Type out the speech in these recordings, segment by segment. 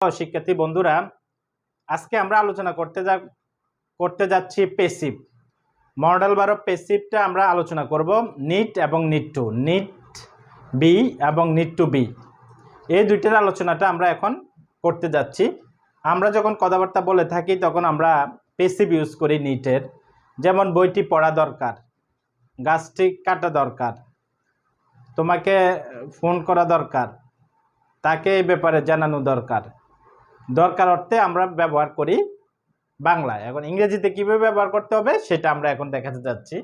শিক্ষার্থী বন্ধুরা, আজকে আমরা আলোচনা করতে যাচ্ছি পেসিভ মডেল ভার্ব পেসিভটা আমরা আলোচনা করব নিড এবং নিড টু, নিড বি এবং নিড টু বি, এই দুইটার আলোচনাটা আমরা এখন করতে যাচ্ছি। আমরা যখন কথাবার্তা বলে থাকি তখন আমরা পেসিভ ইউজ করি নিটের, যেমন বইটি পড়া দরকার, গাছটি কাটা দরকার, তোমাকে ফোন করা দরকার, তাকে এই ব্যাপারে জানানো দরকার। দরকার অর্থে আমরা ব্যবহার করি বাংলায়। এখন ইংরেজিতে কিভাবে ব্যবহার করতে হবে সেটা আমরা এখন দেখাতে যাচ্ছি।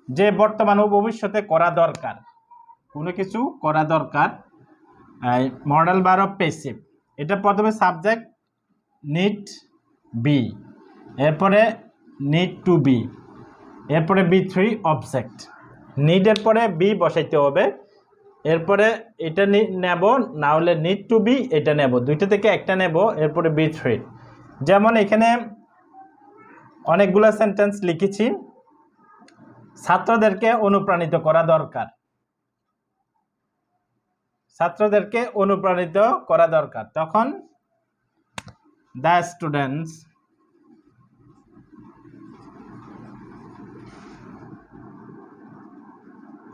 যে বর্তমান ও ভবিষ্যতে করা দরকার, কোনো কিছু করা দরকার, মডেল ভার্ব পেসিভ। এটা প্রথমে সাবজেক্ট নিড বি, এরপরে নিড টু বি, এরপরে B3 অবজেক্ট। নিডের পরে বি বসাইতে হবে, এরপরে এটা নেব, না হলে নিড টু বি এটা নেব, দুইটা থেকে একটা নেব, এরপরে B3। যেমন এখানে অনেকগুলো সেন্টেন্স লিখেছি। ছাত্রদেরকে অনুপ্রাণিত করা দরকার, ছাত্রদেরকে অনুপ্রাণিত করা দরকার, তখন দ্য স্টুডেন্টস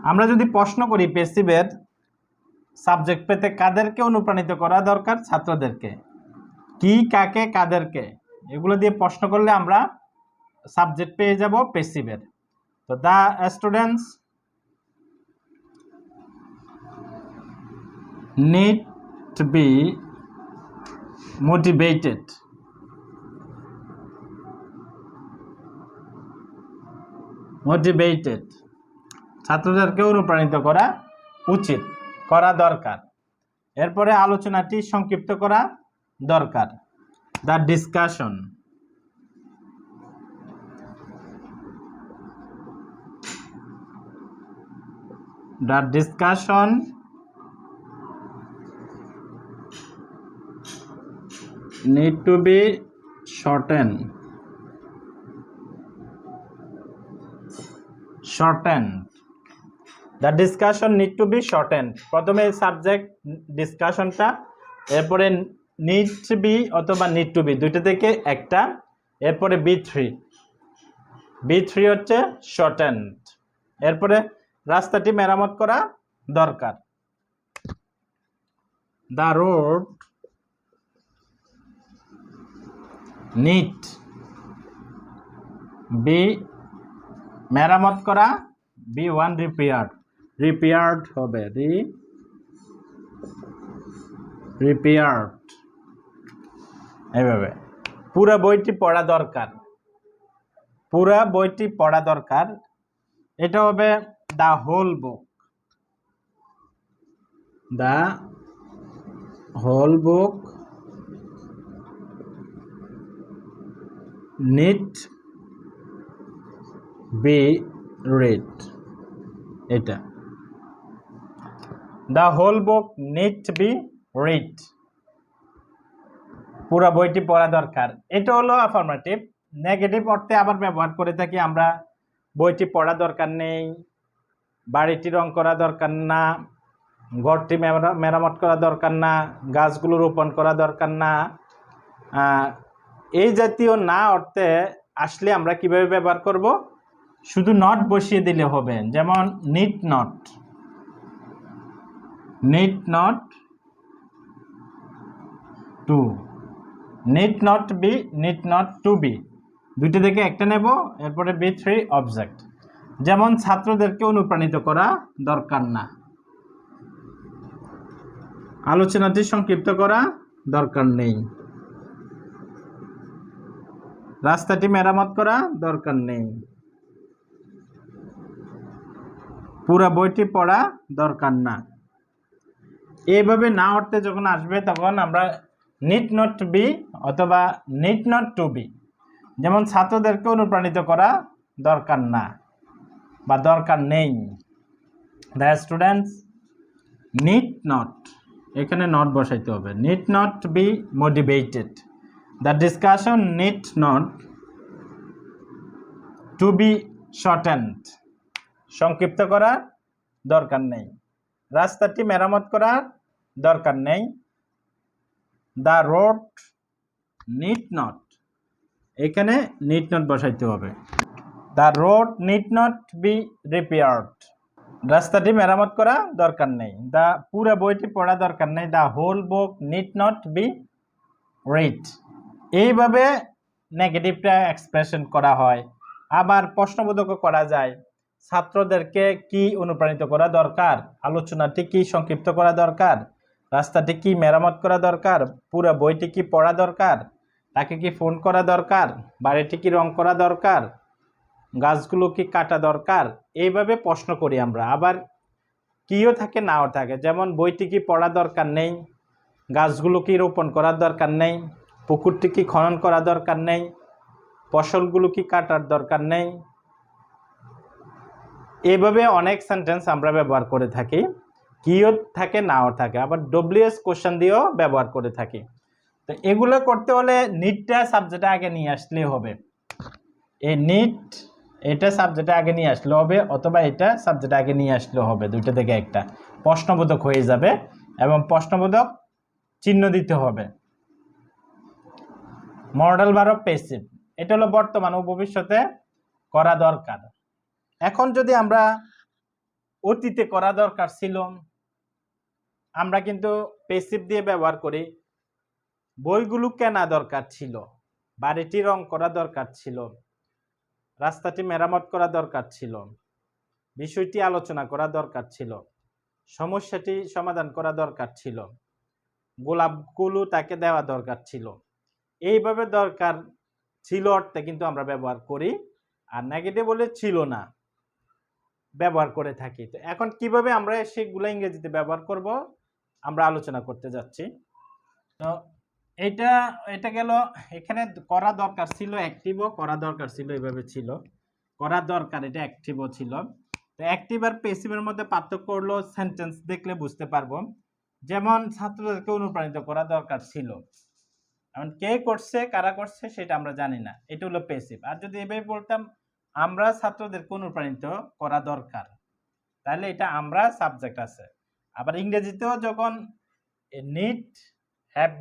আমরা যদি প্রশ্ন করি পেসিভের সাবজেক্ট পেতে কাদেরকে অনুপ্রাণিত করা দরকার, ছাত্রদেরকে। কি, কাকে, কাদেরকে, এগুলো দিয়ে প্রশ্ন করলে আমরা সাবজেক্ট পেয়ে যাব পেসিভের। তো the students need to be motivated, ছাত্রদেরকে অনুপ্রাণিত করা উচিত, করা দরকার। এরপরে আলোচনাটি সংক্ষিপ্ত করা দরকার, the discussion need to be shortened. The discussion need to be shortened. প্রথমে সাবজেক্ট ডিসকাশনটা, এরপরে নিড টু বি অথবা নিড টু বি, দুইটা থেকে একটা, এরপরে B3 হচ্ছে shortened। এরপরে রাস্তাটি মেরামত করা দরকার, the road need be মেরামত করা, B1 repaired হবে, repaired। এইভাবে পুরো বইটি পড়া দরকার, পুরো বইটি পড়া দরকার, এটা হবে the whole book, the whole book need be read। এটা the whole book need to be read, পুরো বইটি পড়া দরকার। এটা হলো অ্যাফার্মেটিভ। নেগেটিভ অর্থে আবার ব্যবহার করে থাকি আমরা, বইটি পড়া দরকার নেই, বাড়িটি রং করা দরকার না, ঘরটি মেরামত করা দরকার না, গাছগুলো রোপণ করা দরকার না। এই জাতীয় না অর্থে আসলে আমরা কিভাবে ব্যবহার করব, শুধু নট বসিয়ে দিলে হবে। যেমন need not to, need not be, need not to be, দুইটা থেকে একটা নেব, এরপরে B3 অবজেক্ট। যেমন ছাত্রদেরকে অনুপ্রাণিত করা দরকার না, আলোচনাটি সংক্ষিপ্ত করা দরকার নেই, রাস্তাটি মেরামত করা দরকার নেই, পুরো বইটি পড়া দরকার না। এইভাবে না অর্থে যখন আসবে তখন আমরা নিড নট বি অথবা নিড নট টু বি, যেমন ছাত্রদেরকে অনুপ্রাণিত করা দরকার না বা দরকার নেই। দ্য স্টুডেন্টস নিড নট, এখানে নট বসাইতে হবে, need not be motivated. The discussion need not to be shortened, সংক্ষিপ্ত করার দরকার নেই, রাস্তাটি মেরামত করার দরকার নেই। দ্য রোড নিড নট, এখানে নিড নট বসাইতে হবে। The road need not be repaired, রাস্তাটি মেরামত করা দরকার নেই। দ্য পুরো বইটি পড়া দরকার নেই। The whole book need not be read. এইভাবে নেগেটিভটা এক্সপ্রেশন করা হয়। আবার প্রশ্নবোধকও করা যায়। ছাত্রদেরকে কি অনুপ্রাণিত করা দরকার, আলোচনাটি কি সংক্ষিপ্ত করা দরকার, রাস্তাটি কি মেরামত করা দরকার, পুরো বইটি কি পড়া দরকার, তাকে কি ফোন করা দরকার, বাড়িটি কি রং করা দরকার, গাছগুলো কি কাটা দরকার। এইভাবে প্রশ্ন করি আমরা। আবার কিও থাকে নাও থাকে, যেমন বইটি কি পড়া দরকার নেই, গাছগুলো কি রোপণ করার দরকার নেই, পুকুরটি কি খনন করা দরকার নেই, ফসলগুলো কি কাটার দরকার নেই। এইভাবে অনেক সেন্টেন্স আমরা ব্যবহার করে থাকি। কিও থাকে নাও থাকে, আবার ডব্লিউএস কোশ্চেন দিয়েও ব্যবহার করে থাকি। তো এগুলো করতে হলে নিডটা সাবজেক্টে আগে নিয়ে আসলেই হবে। এই নিড এটা সাবজেক্টে আগে নিয়ে আসলে হবে, অথবা এটা সাবজেক্টে আগে নিয়ে আসলে হবে। দুইটা থেকে একটা প্রশ্নবোধক হয়ে যাবে এবং প্রশ্নবোধক চিহ্ন দিতে হবে। মডেল ভার্ব প্যাসিভ, এটা হলো বর্তমান ও ভবিষ্যতে করা দরকার। এখন যদি আমরা অতীতে করা দরকার ছিল, আমরা কিন্তু প্যাসিভ দিয়ে ব্যবহার করি। বইগুলো কেনা দরকার ছিল, বাড়িটি রং করা দরকার ছিল, রাস্তাটি মেরামত করা দরকার ছিল, বিষয়টি আলোচনা করা দরকার ছিল, সমস্যাটি সমাধান করা দরকার ছিল, গোলাপগুলো তাকে দেওয়া দরকার ছিল। এইভাবে দরকার ছিল অর্থে কিন্তু আমরা ব্যবহার করি, আর নেগেটিভ বলে ছিল না ব্যবহার করে থাকি। তো এখন কিভাবে আমরা সেগুলো ইংরেজিতে ব্যবহার করব আমরা আলোচনা করতে যাচ্ছি। তো এটা গেল, এখানে করা দরকার ছিল, অ্যাক্টিভও করা দরকার ছিল, এইভাবে ছিল করা দরকার, এটা অ্যাক্টিভও ছিল। তো অ্যাক্টিভ আর প্যাসিভের মধ্যে পার্থক্য হলো সেন্টেন্স দেখলে বুঝতে পারবো। যেমন ছাত্রদেরকে অনুপ্রাণিত করা দরকার ছিল, এখন কে করছে কারা করছে সেটা আমরা জানি না, এটা হলো প্যাসিভ। আর যদি এভাবে বলতাম আমরা ছাত্রদেরকে অনুপ্রাণিত করা দরকার, তাহলে এটা আমরা সাবজেক্ট আছে। আবার ইংরেজিতেও যখন নিড হ্যাভ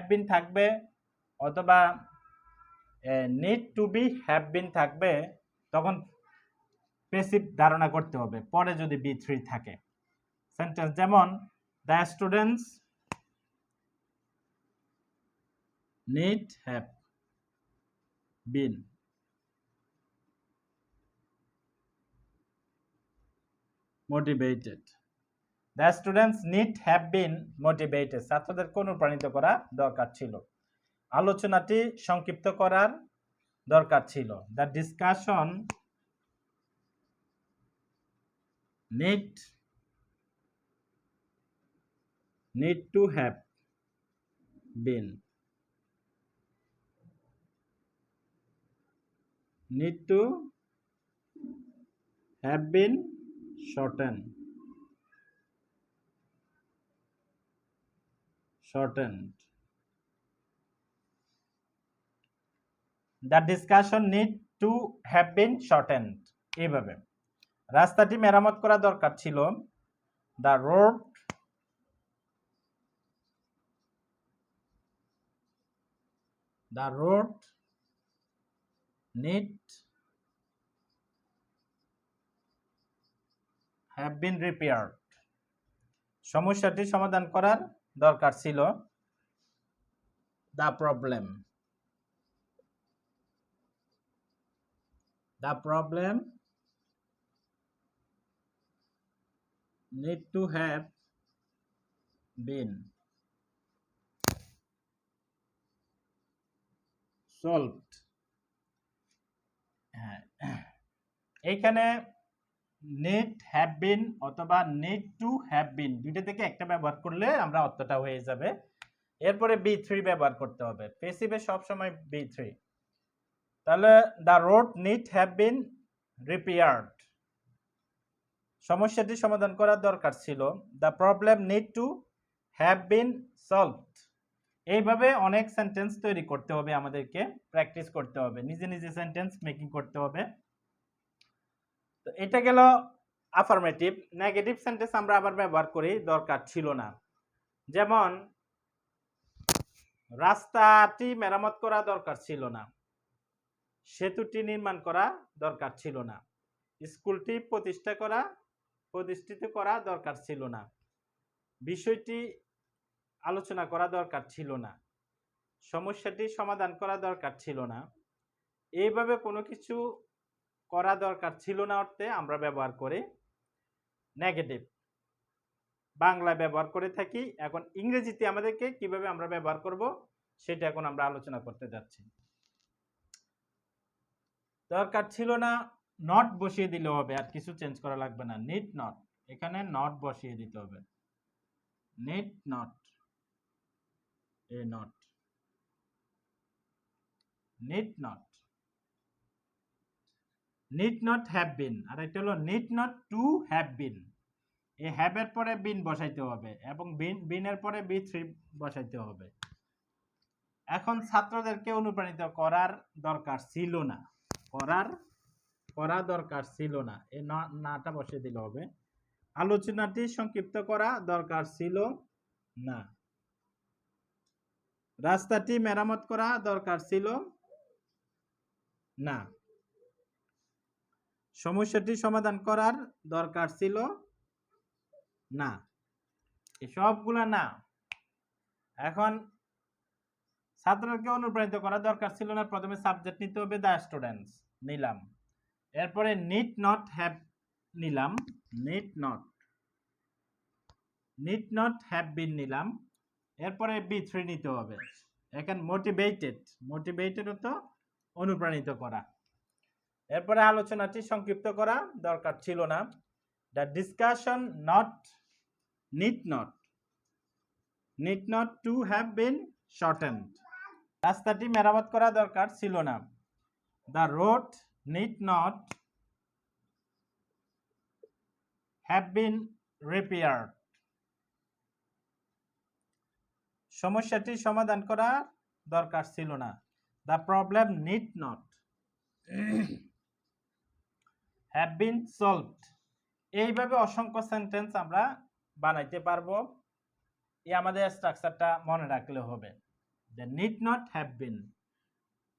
বিন থাকবে, অথবা need to be have been থাকবে, তখন প্যাসিভ ধারণা করতে হবে পরে যদি বি3 থাকে সেন্টেন্স। যেমন the students need have bin motivated. The students need have bin motivated, ছাত্রদেরকে অনুপ্রাণিত করা দরকার ছিল, আলোচনাটি সংক্ষিপ্ত করার দরকার ছিল। The discussion need to have been shortened. The discussion need to have been shortened. এইভাবে রাস্তাটি মেরামত করা দরকার ছিল, the road need have been repaired. সমস্যাটি সমাধান করার দরকার ছিল, the problem need to have been solved. এইখানে need have been অথবা need to have been দুইটা থেকে একটা ব্যবহার করলে আমরা অর্থটা হয়ে যাবে। এরপরে B3 ব্যবহার করতে হবে, প্যাসিভে সব সময় B3। তাহলে the road need have been repaired, সমস্যাটি সমাধান করার দরকার ছিল, the problem need to have been solved। এইভাবে অনেক সেন্টেন্স তৈরি করতে হবে, আমাদেরকে প্র্যাকটিস করতে হবে, নিজে নিজে সেন্টেন্স মেকিং করতে হবে। তো এটা গেল আফার্মেটিভ। নেগেটিভ সেন্টেন্স আমরা আবার ব্যবহার করি দরকার ছিল না। যেমন রাস্তাটি মেরামত করা দরকার ছিল না, সেতুটি নির্মাণ করা দরকার ছিল না, স্কুলটি প্রতিষ্ঠিত করা দরকার ছিল না, বিষয়টি আলোচনা করা দরকার ছিল না, সমস্যাটি সমাধান করা দরকার ছিল না। এইভাবে কোনো কিছু করা দরকার ছিল না অর্থে আমরা ব্যবহার করি নেগেটিভ, বাংলায় ব্যবহার করে থাকি। এখন ইংরেজিতে আমাদেরকে কিভাবে আমরা ব্যবহার করব সেটা এখন আমরা আলোচনা করতে যাচ্ছি। দরকার ছিল না নট বসিয়ে দিলে হবে, আর কিছু চেঞ্জ করা লাগবে না। নিড নট, এখানে নট বসিয়ে দিতে হবে। Need not, a not, need not, need not have been. আর এটা হলো need not to have been. এই হ্যাভ এর পরে বিন বসাইতে হবে এবং বিনের পরে বি3 বসাইতে হবে। এখন ছাত্রদেরকে অনুপ্রাণিত করার দরকার ছিল না, করা দরকার ছিল না, এই নাটা বসিয়ে দিলে হবে। আলোচনাটি সংক্ষিপ্ত করা দরকার ছিল না, রাস্তাটি মেরামত করা দরকার ছিল না, সমস্যাটি সমাধান করার দরকার ছিল না, এই সবগুলা না। এখন ছাত্রকে অনুপ্রাণিত করা দরকার ছিল না, প্রথমে সাবজেক্ট নিতে হবে, দ্য স্টুডেন্টস নিলাম, এরপরে নিড নট হ্যাভ নিলাম, নিড নট হ্যাভ বিন নিলাম, এরপরে বি3 নিতে হবে। এখন মোটিভেটেড হতো অনুপ্রাণিত করা। এরপরে আলোচনাটি সংক্ষিপ্ত করা দরকার ছিল না, the discussion need not to have been shortened. রাস্তাটি মেরামত করা দরকার ছিল না, the road need not have been repaired. সমস্যাটি সমাধান করা দরকার ছিল না, the problem need not have been solved. এইভাবে অসংখ্য সেন্টেন্স আমরা বানাইতে পারবো। এই আমাদের স্ট্রাকচারটা মনে রাখলে হবে যে need not have bin,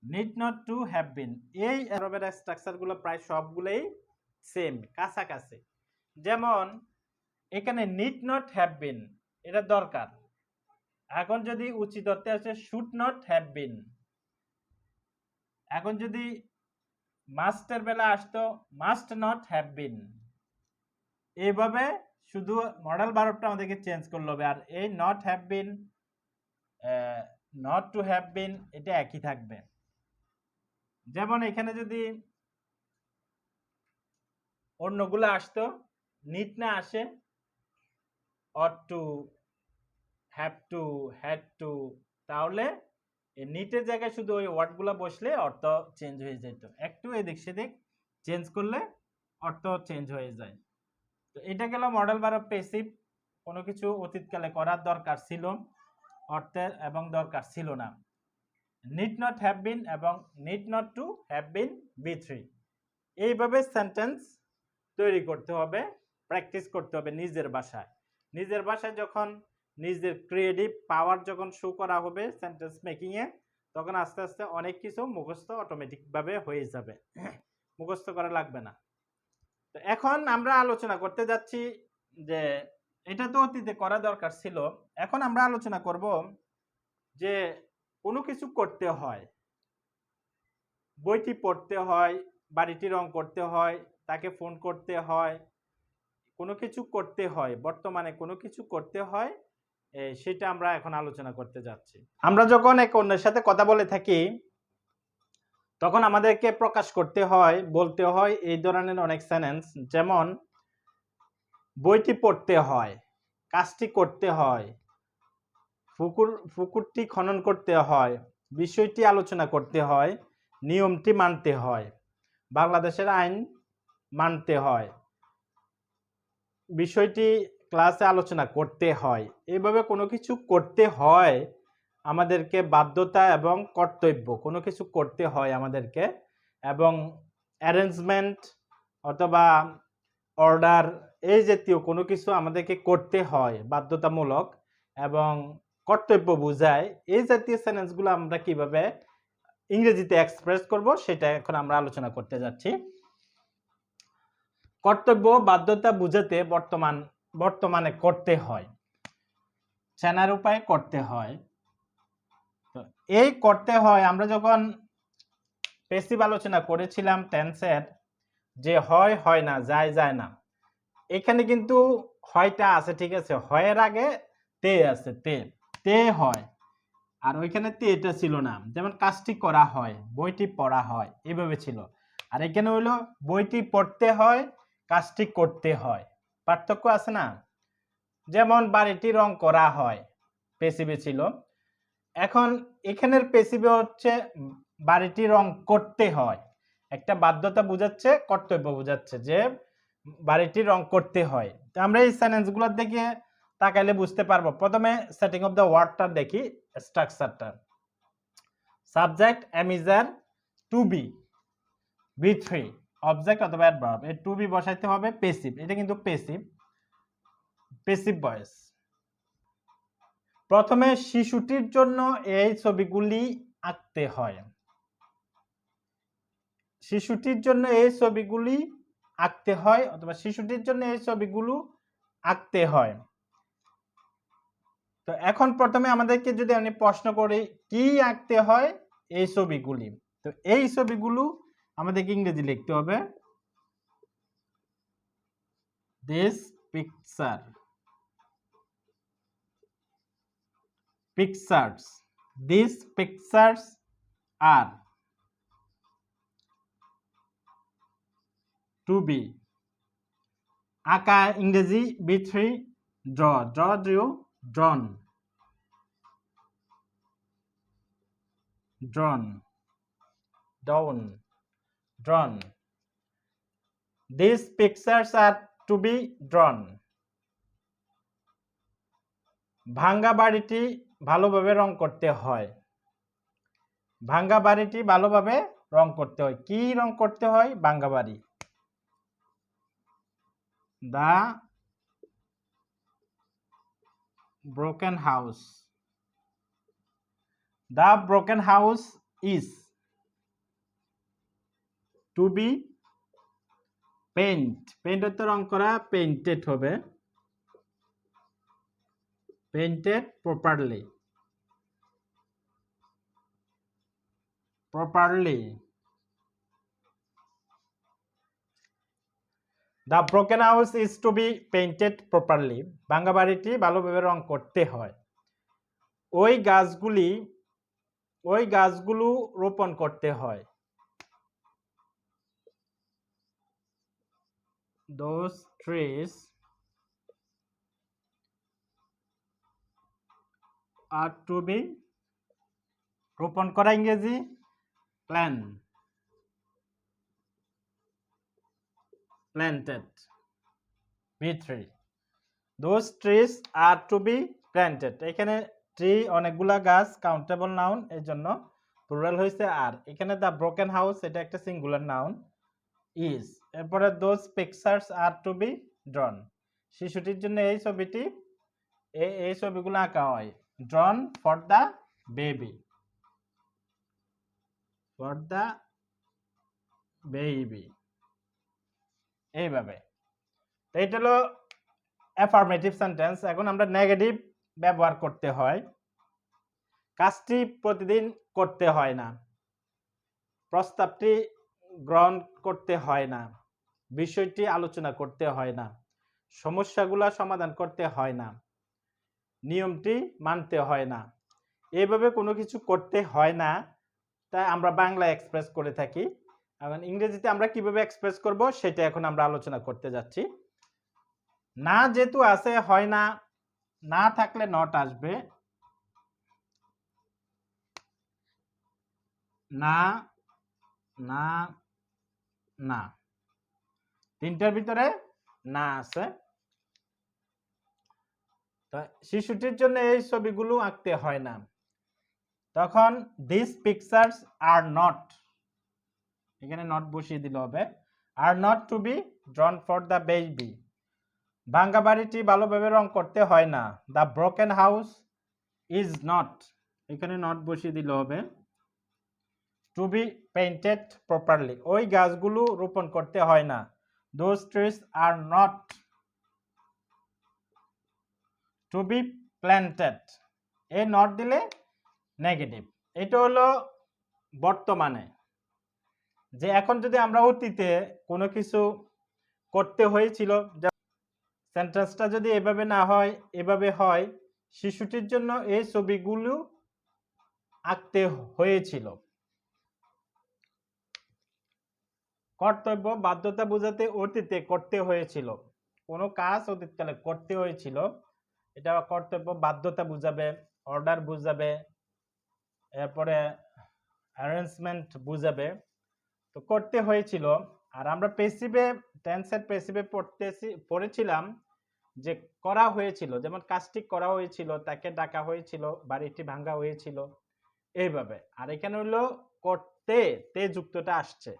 need not to have been. এই অ্যারোবের স্ট্রাকচারগুলো প্রায় সবগুলোই সেম, কাছাকাছি। যেমন এখানে নিড নট হ্যাভ বিন, এটা দরকার। এখন যদি উচিত অর্থে আছে শুড নট হ্যাভ বিন। এখন যদি মাস্টের বেলা আসতো মাস্ট নট হ্যাভ বিন। এইভাবে শুধু মডেল ভার্বটা আমাদেরকে চেঞ্জ করতে হবে। আর এই not have bin, not to have বিন, এটা একই থাকবে। যেমন এখানে যদি অন্যগুলো আসতো, নিড না আসে, ought to, have to, had to, তাহলে এই নিটের জায়গায় শুধু ওই ওয়ার্ডগুলো বসলে অর্থ চেঞ্জ হয়ে যেত। একটু এদিক সেদিক চেঞ্জ করলে অর্থ চেঞ্জ হয়ে যায়। তো এটা গেল মডেল ভার্ব প্যাসিভ, কোনো কিছু অতীতকালে করার দরকার ছিল অর্থের এবং দরকার ছিল না। নিড নট হ্যাভ বিন এবং need not to have been বি3। এইভাবে সেন্টেন্স তৈরি করতে হবে, প্র্যাকটিস করতে হবে নিজের ভাষায়। নিজের ভাষায় যখন নিজের ক্রিয়েটিভ পাওয়ার যখন শো করা হবে সেন্টেন্স মেকিংয়ে, তখন আস্তে আস্তে অনেক কিছু মুখস্থ অটোমেটিকভাবে হয়ে যাবে, মুখস্থ করা লাগবে না। তো এখন আমরা আলোচনা করতে যাচ্ছি যে এটা তো অতীতে করা দরকার ছিল। এখন আমরা আলোচনা করব যে কোনো কিছু করতে হয়, বইটি পড়তে হয়, বাড়িটি রং করতে হয়, তাকে ফোন করতে হয়, কোনো কিছু করতে হয়, বর্তমানে কোনো কিছু করতে হয়, সেটা আমরা এখন আলোচনা করতে যাচ্ছি। আমরা যখন এক অন্যের সাথে কথা বলে থাকি তখন আমাদেরকে প্রকাশ করতে হয়, বলতে হয় এই ধরনের অনেক সেন্টেন্স। যেমন বইটি পড়তে হয়, কাজটি করতে হয়, পুকুরটি খনন করতে হয়, বিষয়টি আলোচনা করতে হয়, নিয়মটি মানতে হয়, বাংলাদেশের আইন মানতে হয়, বিষয়টি ক্লাসে আলোচনা করতে হয়। এইভাবে কোনো কিছু করতে হয় আমাদেরকে, বাধ্যতা এবং কর্তব্য, কোনো কিছু করতে হয় আমাদেরকে, এবং অ্যারেঞ্জমেন্ট অথবা অর্ডার এই জাতীয় কোনো কিছু আমাদেরকে করতে হয় বাধ্যতামূলক, এবং কর্তব্য বোঝায়, এই জাতীয় সেন্টেন্সগুলো আমরা কিভাবে ইংরেজিতে এক্সপ্রেস করব সেটা এখন আমরা আলোচনা করতে যাচ্ছি। কর্তব্য বাধ্যতা বোঝাতে বর্তমানে করতে হয়, চেনার উপায়ে করতে হয়। তো এই করতে হয় আমরা যখন প্যাসিভ আলোচনা করেছিলাম টেন্সের, যে হয় হয় না, যায় যায় না, এখানে কিন্তু হয়টা আছে, ঠিক আছে, হয়ের আগে তে আছে, তে হয়, আর ওইখানে তে এটা ছিল না। যেমন কাজটি করা হয়, বইটি পড়া হয়, এভাবে ছিল। আর এখানে হইলো বইটি পড়তে হয়, কাজটি করতে হয়, পার্থক্য আছে না? যেমন বাড়িটি রং করা হয়, পেসিভে ছিল। এখন এখানের পেসিভে হচ্ছে বাড়িটি রং করতে হয়, একটা বাধ্যতা বোঝাচ্ছে, কর্তব্য বোঝাচ্ছে যে বাড়িটি রং করতে হয়। তো আমরা এই সেন্টেন্সগুলোর দিকে তাকাইলে বুঝতে পারবো। প্রথমে সেটিং অফ দ্য ওয়ার্ডটা দেখি, স্ট্রাকচারটা। সাবজেক্ট এমিজার, টু বি, বি3, অবজেক্ট অথবা অ্যাডভার্ব, এই টু বি বসাইতে হবে পেসিভ, এটা কিন্তু পেসিভ ভয়েস। প্রথমে শিশুটির জন্য এই ছবিগুলি আঁকতে হয়, শিশুটির জন্য এই ছবিগুলি আঁকতে হয়, অথবা শিশুটির জন্য এই ছবিগুলো আঁকতে হয়। তো এখন প্রথমে আমাদেরকে যদি আমি প্রশ্ন করি কি আঁকতে হয়, এই ছবিগুলি, তো এই ছবিগুলো আমাদেরকে ইংরেজি লিখতে হবে, this picture, pictures, this pictures are to be, আঁকা ইংরেজি বি3, draw, drawn, drawn. These pictures are to be drawn. ভাঙ্গা বাড়িটি ভালোভাবে রং করতে হয়, ভাঙ্গা বাড়িটি ভালোভাবে রং করতে হয়। কি রং করতে হয়? ভাঙ্গা বাড়ি। The broken house, the broken house is to be paint তো রং করা, পেইন্টেড হবে, painted properly, The broken house is to be painted properly. ভাঙ্গা বাড়িটি ভালোভাবে রং করতে হয়। ওই গাছগুলো রোপণ করতে হয়। Those trees are to be, রোপণ করা ইংরেজি planted, B3. Those trees are to be planted. এখানে ট্রি অনেকগুলা গাছ, কাউন্টেবল নাউন, এই জন্য প্লুরাল হয়েছে। আর এখানে দ্য ব্রোকেন হাউস, এটা একটা সিঙ্গুলার নাউন, ইজ। এরপরে those pictures are to be drawn, শিশুটির জন্য এই ছবিগুলো আঁকা হয়। ড্রন ফর দ্য বেবি, এইভাবে। এটা হলো অ্যাফার্মেটিভ সেন্টেন্স। এখন আমরা নেগেটিভ ব্যবহার করতে হয়। কাজটি প্রতিদিন করতে হয় না, প্রস্তাবটি গ্রহণ করতে হয় না, বিষয়টি আলোচনা করতে হয় না, সমস্যাগুলো সমাধান করতে হয় না, নিয়মটি মানতে হয় না, এইভাবে কোনো কিছু করতে হয় না, তাই আমরা বাংলা এক্সপ্রেস করে থাকি। এখন ইংরেজিতে আমরা কিভাবে এক্সপ্রেস করব সেটা এখন আমরা আলোচনা করতে যাচ্ছি। না যেহেতু আছে, হয় না, না থাকলে নট আসবে, না না না, তিনটার ভিতরে না আছে। তো শিশুটির জন্য এই ছবিগুলো আঁকতে হয় না, তখন দিস পিকচার্স আর নট, এখানে নট বসিয়ে দিলে হবে, are not to be drawn for the baby. ভাঙ্গা বাড়িটি ভালোভাবে রং করতে হয় না, the broken house is not, এখানে নট বসিয়ে দিলে হবে, টু বি পেইন্টেড প্রপারলি, ওই গাছগুলো রোপণ করতে হয় না। Those trees are not to be planted, এই নট দিলে নেগেটিভ। এটা হলো বর্তমানে, যে এখন যদি আমরা অতীতে কোনো কিছু করতে হয়েছিল, সেন্টেন্সটা যদি এভাবে না হয় এভাবে হয়, শিশুটির জন্য এই ছবিগুলো আঁকতে হয়েছিল। কর্তব্য বাধ্যতা বোঝাতে অতীতে করতে হয়েছিল, কোনো কাজ অতীতকালে করতে হয়েছিল, এটা কর্তব্য বাধ্যতা বুঝাবে, অর্ডার বুঝাবে, এরপরে অ্যারেঞ্জমেন্ট বুঝাবে। তো করতে হয়েছিল। আর আমরা পেসিভে, টেন্সের পেসিভে পড়েছিলাম যে করা হয়েছিল, যেমন কাজটি করা হয়েছিল, তাকে ডাকা হয়েছিল, বাড়িটি ভাঙা হয়েছিল, এইভাবে। আর এখানে হলো করতে, তে যুক্তটা আসছে,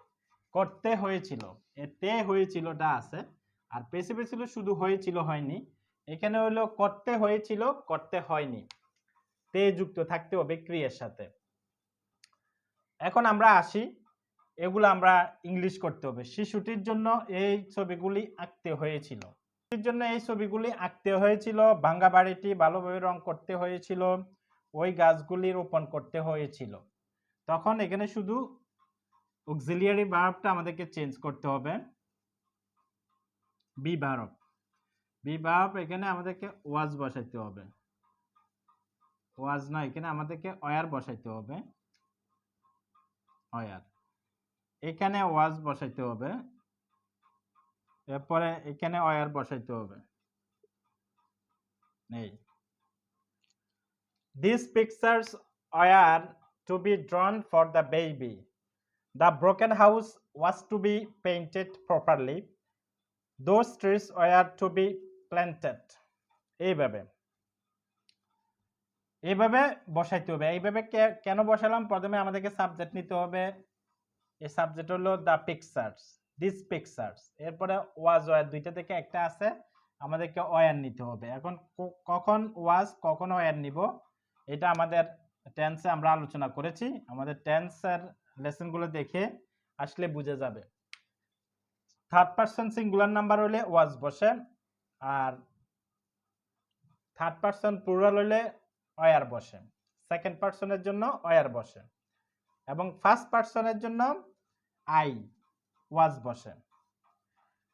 করতে হয়েছিল, এ তে হয়েছিলটা আছে। আর পেসিভে ছিল শুধু হয়েছিল হয়নি, এখানে হলো করতে হয়েছিল করতে হয়নি, তে যুক্ত থাকতে হবে ক্রিয়ার সাথে। এখন আমরা আসি, এগুলো আমরা ইংলিশ করতে হবে। শিশুটির জন্য এই ছবিগুলি আঁকতে হয়েছিল, শিশুটির জন্য এই ছবিগুলি আঁকতে হয়েছিল, ভাঙ্গা বাড়িটি ভালোভাবে রং করতে হয়েছিল, ওই গাছগুলি রোপণ করতে হয়েছিল। তখন এখানে শুধু অক্সিলিয়ারি ভার্বটা আমাদেরকে চেঞ্জ করতে হবে, বি ভার্ব, বি ভার্ব এখানে আমাদেরকে ওয়াজ বসাইতে হবে, ওয়াজ না, এখানে আমাদেরকে ওয়ার বসাইতে হবে, ওয়ার, এখানে ওয়াজ বসাইতে হবে, এরপরে এখানে ওয়ার বসাইতে হবে। এই these pictures were to be drawn for the baby, the broken house was to be painted properly, those trees were to be planted, এইভাবে এইভাবে বসাইতে হবে। এইভাবে কেন বসালাম, প্রথমে আমাদেরকে সাবজেক্ট নিতে হবে, এই সাবজেক্ট হলো দ্য পিকচার্স, দিস পিকচার্স, এরপরে ওয়াজ ওয়ার দুইটা থেকে একটা আছে, আমাদেরকে ওয়ার নিতে হবে। এখন কখন ওয়াজ কখন ওয়ার নিব, এটা আমাদের টেন্সে আমরা আলোচনা করেছি, আমাদের টেন্সের লেসনগুলো দেখে আসলে বুঝে যাবে। থার্ড পারসন সিঙ্গুলার নাম্বার হলে ওয়াজ বসে, আর থার্ড পারসন প্লুরাল হলে ওয়ার বসে, সেকেন্ড পারসনের জন্য ওয়ার বসে, এবং ফার্স্ট পারসনের জন্য আই ওয়াজ বসে।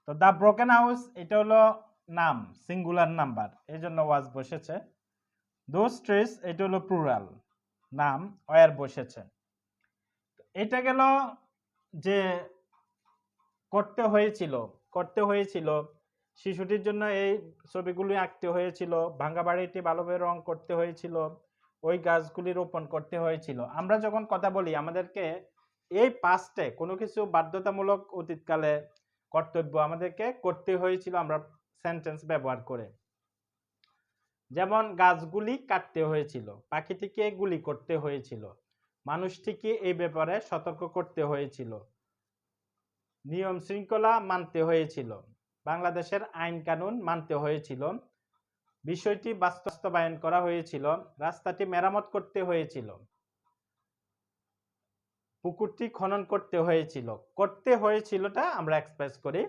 তো দ্য ব্রোকেন হাউস এটা হলো নাম, সিঙ্গুলার নাম্বার, এই জন্য ওয়াজ বসেছে। দোজ ট্রিজ এটা হলো প্লুরাল নাম, ওয়ার বসেছে। এটা গেল যে করতে হয়েছিল, করতে হয়েছিল, শিশুটির জন্য এই ছবিগুলি আঁকতে হয়েছিল, ভাঙ্গা বাড়িটি ভালোভাবে রং করতে হয়েছিল, ওই গাছগুলি রোপণ করতে হয়েছিল। আমরা যখন কথা বলি আমাদেরকে এই পাস্টে কোনো কিছু বাধ্যতামূলক অতীতকালে কর্তব্য আমাদেরকে করতে হয়েছিল, আমরা সেন্টেন্স ব্যবহার করে, যেমন গাছগুলি কাটতে হয়েছিল, পাখিটিকে গুলি করতে হয়েছিল, মানুষটিকে এই ব্যাপারে সতর্ক করতে হয়েছিল, নিয়ম শৃঙ্খলা মানতে হয়েছিল, বাংলাদেশের আইন কানুন মানতে হয়েছিল, বিষয়টি বাস্তবায়ন করা হয়েছিল, রাস্তাটি মেরামত করতে হয়েছিল, পুকুরটি খনন করতে হয়েছিল। করতে হয়েছিলটা আমরা এক্সপ্রেস করি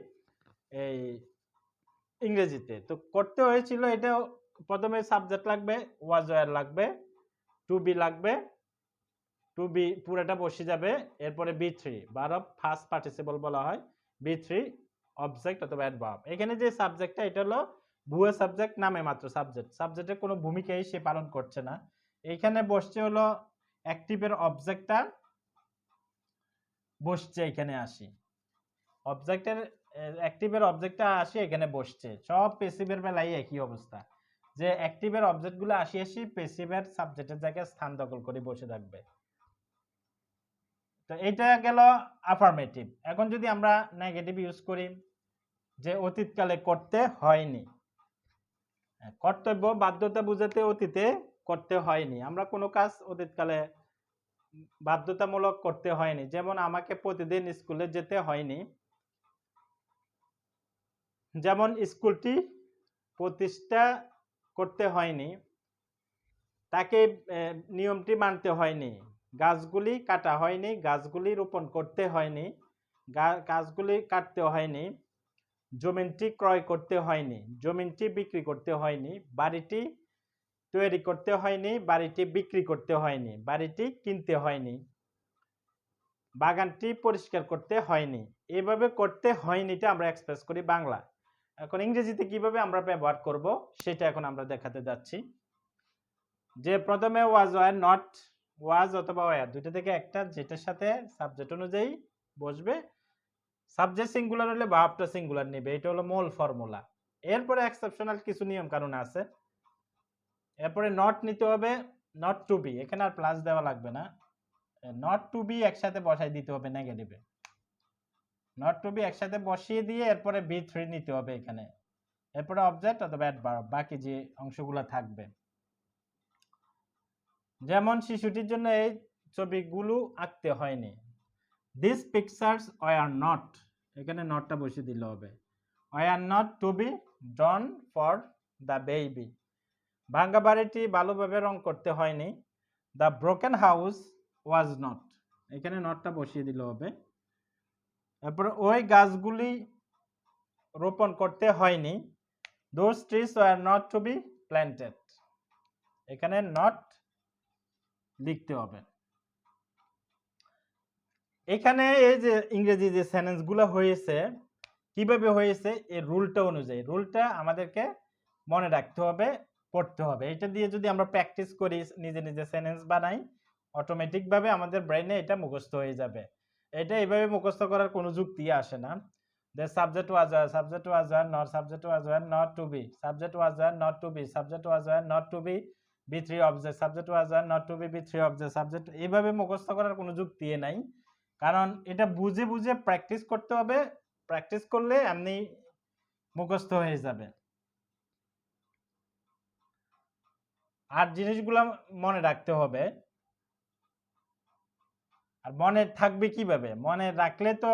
এই ইংরেজিতে। তো করতে হয়েছিল এটা প্রথমে সাবজেক্ট লাগবে, ওয়াজ ওয়ার লাগবে, টু বি লাগবে, টু বি পুরোটা বসে যাবে, এরপরে B three verb first participle বলা হয়, বি থ্রি অবজেক্ট অথবা অ্যাডভার্ব। এখানে যে সাবজেক্টটা এটা হলো ভুয়া সাবজেক্ট, নামে মাত্র সাবজেক্ট, সাবজেক্টের কোনো ভূমিকাই সে পালন করছে না। এখানে বসছে হলো অ্যাক্টিভের অবজেক্টটা বসছে, এখানে আসি অবজেক্টের অ্যাক্টিভের অবজেক্টটা আসি এখানে বসছে। সব প্যাসিভের বেলায় একই অবস্থা, যে অ্যাক্টিভের অবজেক্টগুলো আসি প্যাসিভের সাবজেক্টের জায়গায় স্থান দখল করে বসে থাকবে। তো এটা গেল আফার্মেটিভ। এখন যদি আমরা নেগেটিভ ইউজ করি, যে অতীতকালে করতে হয়নি, কর্তব্য বাধ্যতা বুঝাতে অতীতে করতে হয়নি, আমরা কোনো কাজ অতীতকালে বাধ্যতামূলক করতে হয়নি, যেমন আমাকে প্রতিদিন স্কুলে যেতে হয়নি, যেমন স্কুলটি প্রতিষ্ঠা করতে হয়নি, তাকে নিয়মটি মানতে হয়নি, গাছগুলি কাটা হয়নি, গাছগুলি রোপণ করতে হয়নি, গাছগুলি কাটতে হয়নি, জমিনটি ক্রয় করতে হয়নি, জমিনটি বিক্রি করতে হয়নি, বাড়িটি তৈরি করতে হয়নি, বাড়িটি বিক্রি করতে হয়নি, বাড়িটি কিনতে হয়নি, বাগানটি পরিষ্কার করতে হয়নি। এইভাবে করতে হয়নিটা আমরা এক্সপ্রেস করি বাংলা। এখন ইংরেজিতে কিভাবে আমরা ব্যবহার করব সেটা এখন আমরা দেখাতে যাচ্ছি। যে প্রথমে ওয়াজ ওয়ার নট, ওয়াজ অথবা ওয়ার দুইটা থেকে একটা যেটার সাথে সাবজেক্ট অনুযায়ী বসবে, সাবজেক্ট সিঙ্গুলার হলে ভার্বটা সিঙ্গুলার নেবে, এটা হলো মূল ফর্মুলা। এরপরে এক্সেপশনাল কিছু নিয়ম কানুন আছে। এরপরে নট নিতে হবে, নট টু বি, এখানে আর প্লাস দেওয়া লাগবে না, নট টু বি একসাথে বসাই দিতে হবে নেগেটিভে, নট টু বি একসাথে বসিয়ে দিয়ে এরপরে বি থ্রি নিতে হবে এখানে, এরপরে অবজেক্ট অথবা অ্যাডভার্ব বাকি যে অংশগুলো থাকবে। যেমন শিশুটির জন্য এই ছবিগুলো আঁকতে হয়নি, দিস পিকচার্স ওয়ার নট, এখানে নটটা বসিয়ে দিলে হবে, were not to be drawn for the baby, ভাঙ্গা বাড়িটি ভালোভাবে রং করতে হয়নি, the broken house was not, এখানে নটটা বসিয়ে দিলে হবে। তারপরে ওই গাছগুলি রোপণ করতে হয়নি, those trees were not to be planted, এখানে নট লিখতে হবে। এখানে এই যে ইংরেজি যে সেন্টেন্সগুলো হয়েছে কিভাবে হয়েছে এই রুলটা অনুযায়ী, রুলটা আমাদেরকে মনে রাখতে হবে, পড়তে হবে। এটা দিয়ে যদি আমরা প্র্যাকটিস করি, নিজে নিজে সেন্টেন্স বানাই, অটোমেটিকভাবে আমাদের ব্রেইনে এটা মুখস্থ হয়ে যাবে। এটা এইভাবে মুখস্থ করার কোনো যুক্তি আসে না। The subject was were, subject was were not, subject was were not to be, subject was were not to be, subject was were not to be B3 object, subject was were not to be B3 object, subject, এইভাবে মুখস্থ করার কোনো যুক্তি নাই, কারণ এটা বুঝে বুঝে প্র্যাকটিস করতে হবে, প্র্যাকটিস করলে এমনি মুখস্থ হয়ে যাবে। আর জিনিসগুলো মনে রাখতে হবে। আর মনে থাকবে কিভাবে, মনে রাখলে তো